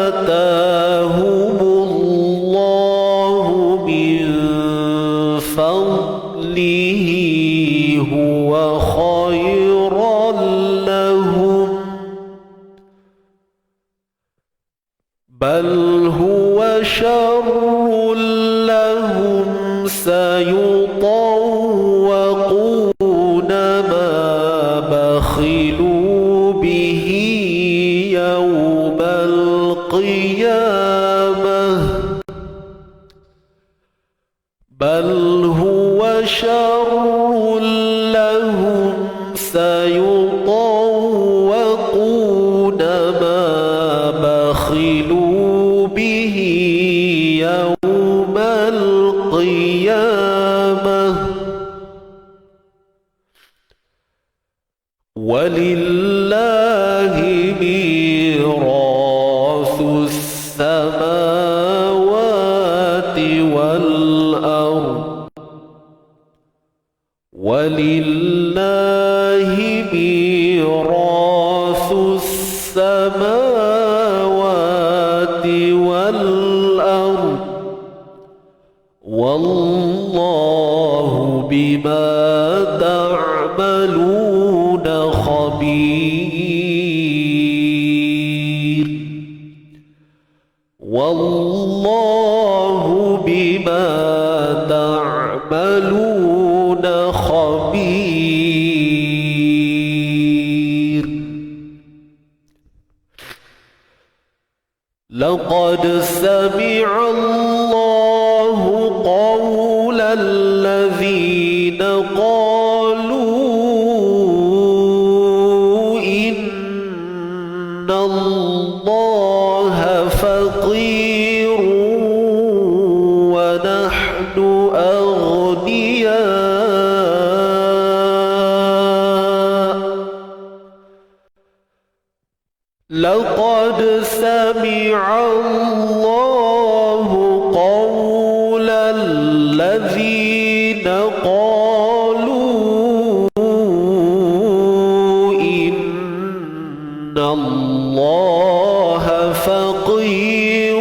آتاهم الله من فضله هو خيرا لهم بل هو شر لهم سيطوقون ما بخلوا به يوم القيامة بل هو شر لهم سيطوقون ما بخلوا به والأرض ولله ميراث السماوات والأرض والله بما تعملون خبير والله بما تعملون خبير لقد سمع الله قول الذين قالوا إن الله فقير ونحن أغنياء لقد سمع الله قول الذين قالوا إن الله فقير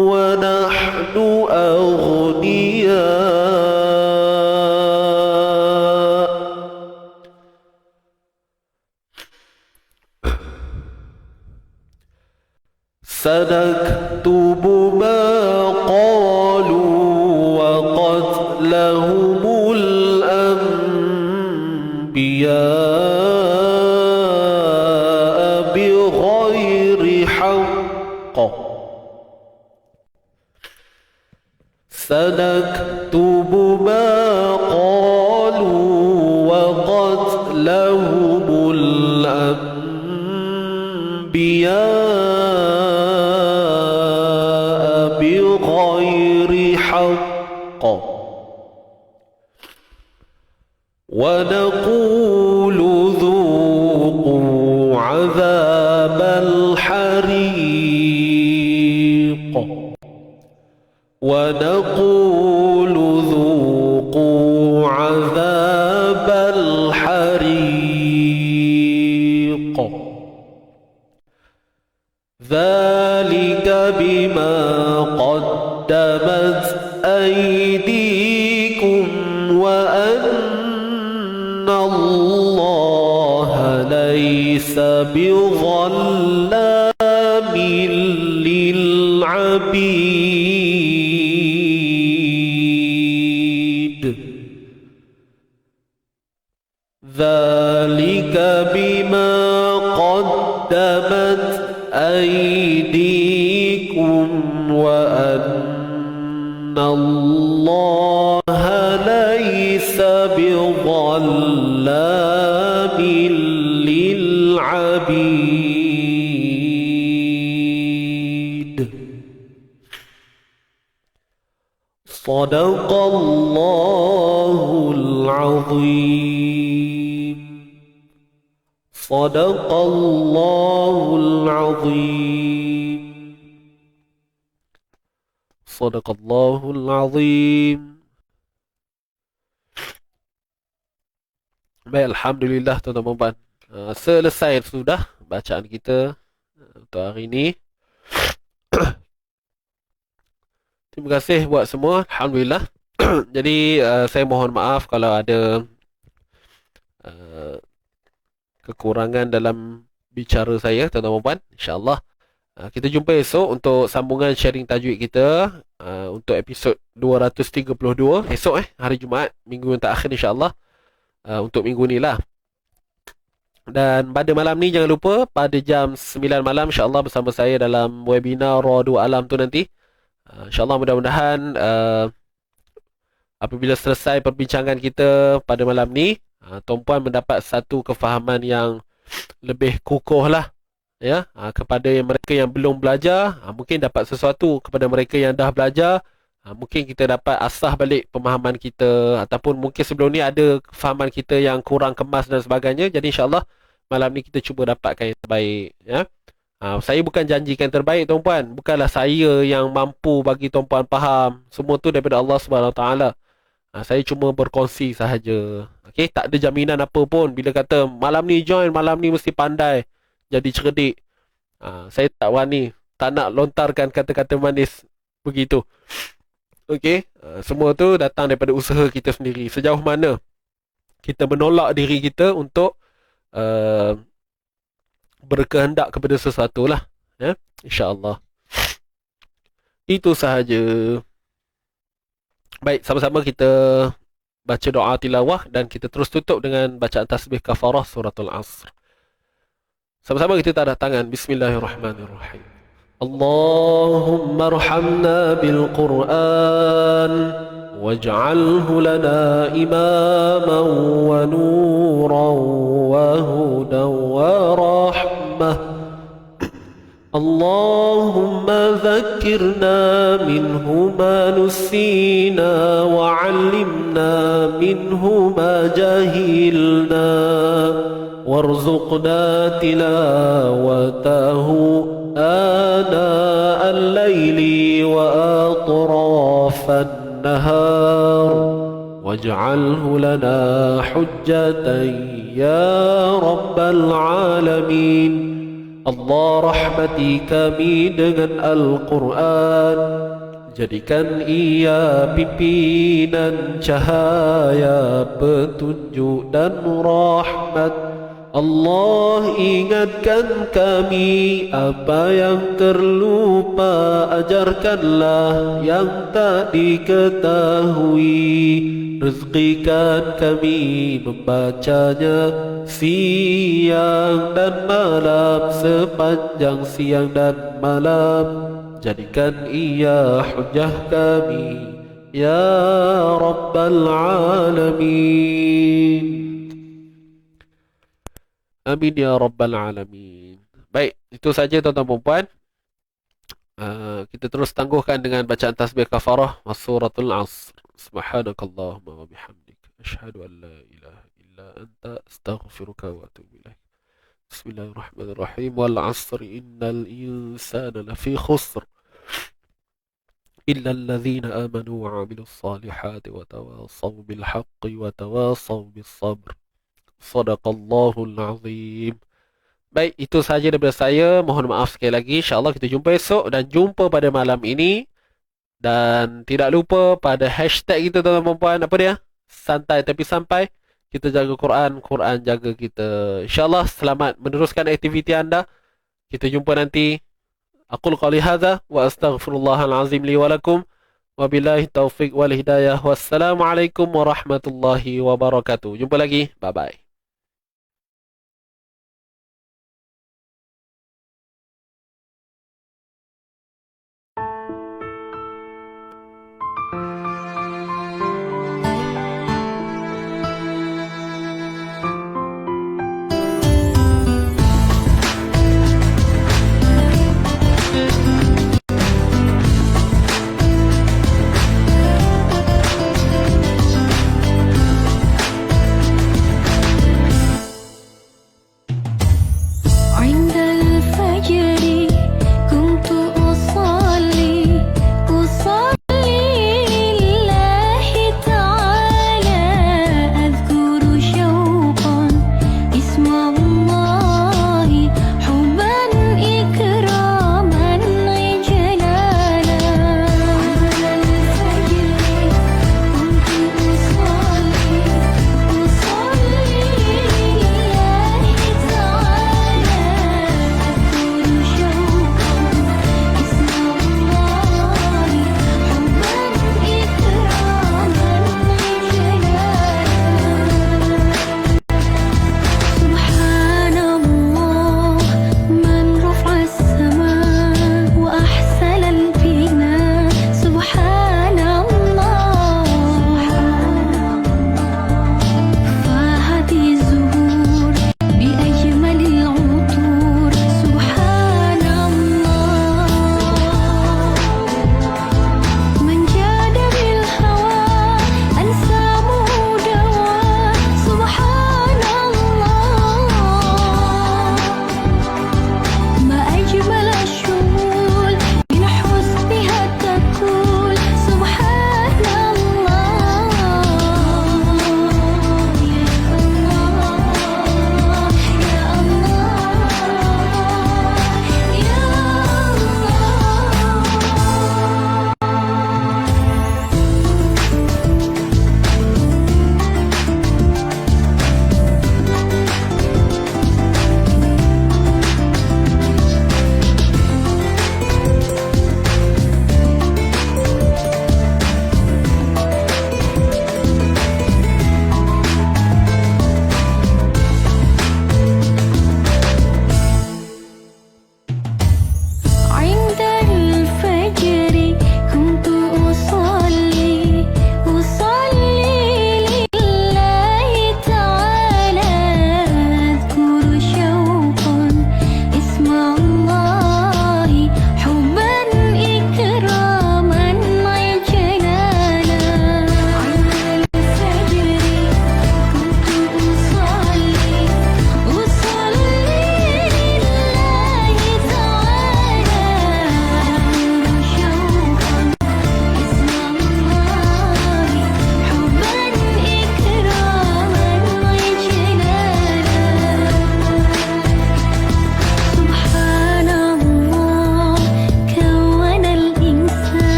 ونحن أغنياء سنكتب ما قالوا وقتلهم الأنبياء بغير حق سنكتب ما قالوا وقتلهم الأنبياء بغير حق ونقول ذوقوا عذاب الحريق ونقول ذوقوا عذاب الحريق ذلك بما قدمت أيديكم وأن الله ليس بظلام للعبيد ذلك بما قدمت أيديكم وأن الله ليس بظلام للعبيد صدق الله العظيم صدق الله العظيم صدق الله العظيم. Baik, Alhamdulillah tuan-tuan dan puan. Selesai sudah bacaan kita untuk hari ini. Terima kasih buat semua. Alhamdulillah. Jadi saya mohon maaf kalau ada kekurangan dalam bicara saya, tuan-tuan dan puan. InsyaAllah kita jumpa esok untuk sambungan sharing tajwid kita untuk episod 232 esok hari Jumaat, minggu yang terakhir insyaAllah. Untuk minggu ni lah. Dan pada malam ni jangan lupa pada jam 9 malam insyaAllah bersama saya dalam webinar Radu Alam tu nanti. InsyaAllah mudah-mudahan apabila selesai perbincangan kita pada malam ni, tuan-puan mendapat satu kefahaman yang lebih kukuh lah, ya, kepada mereka yang belum belajar, mungkin dapat sesuatu. Kepada mereka yang dah belajar, mungkin kita dapat asah balik pemahaman kita, ataupun mungkin sebelum ni ada kefahaman kita yang kurang kemas dan sebagainya. Jadi insyaAllah malam ni kita cuba dapatkan yang terbaik, ya. Saya bukan janjikan terbaik tuan-puan. Bukanlah saya yang mampu bagi tuan-puan faham. Semua tu daripada Allah Subhanahu Wa Taala. Saya cuma berkongsi sahaja. Okey, tak ada jaminan apa pun. Bila kata malam ni join, malam ni mesti pandai, jadi cerdik. Saya tak wani, tak nak lontarkan kata-kata manis begitu. Okey, semua tu datang daripada usaha kita sendiri. Sejauh mana kita menolak diri kita untuk berkehendak kepada sesuatu lah. InsyaAllah. Itu sahaja. Baik, sama-sama kita baca doa tilawah dan kita terus tutup dengan bacaan tasbih kafarah suratul Asr. Sama-sama kita tadah tangan. Bismillahirrahmanirrahim. Allahumma arhamna bil Qur'an waj'alhu lana imaman wa nuran wa hudan wa rahmah. اللهم ذكرنا منه ما نسينا وعلمنا منه ما جهلنا وارزقنا تلاوته آناء الليل وأطراف النهار واجعله لنا حجة يا رب العالمين. Allah rahmati kami dengan Al-Quran, jadikan ia pimpinan cahaya, petunjuk dan rahmat. Allah ingatkan kami apa yang terlupa, ajarkanlah yang tak diketahui. Rezekikan kami membacanya siang dan malam, sepanjang siang dan malam. Jadikan ia hujah kami ya Rabbal Alamin. Amin ya Rabbal Alamin. Baik, itu saja tuan-tuan dan puan. Kita terus tangguhkan dengan bacaan tasbih kafarah suratul Asr. Subhanakallahumma wa bihamdik, asyhadu an la ilaha illa anta, astaghfiruka wa atubu ilaik. Bismillahirrahmanirrahim. Wal 'asri innal insana lafi khusr illa alladhina amanu wa 'amilus salihati wa tawassaw bil haqqi wa tawassaw bis sabr. Shadaqallahul azim. Baik, itu sahaja daripada saya. Mohon maaf sekali lagi. InsyaAllah kita jumpa esok dan jumpa pada malam ini. Dan tidak lupa pada hashtag kita tuan-tuan dan puan, apa dia? Santai tapi sampai. Kita jaga Quran, Quran jaga kita. InsyaAllah selamat meneruskan aktiviti anda. Kita jumpa nanti. Aqul qawli hadza wa astaghfirullahal azim li wa lakum. Wabillahi taufiq wal hidayah. Wassalamualaikum warahmatullahi wabarakatuh. Jumpa lagi. Bye bye.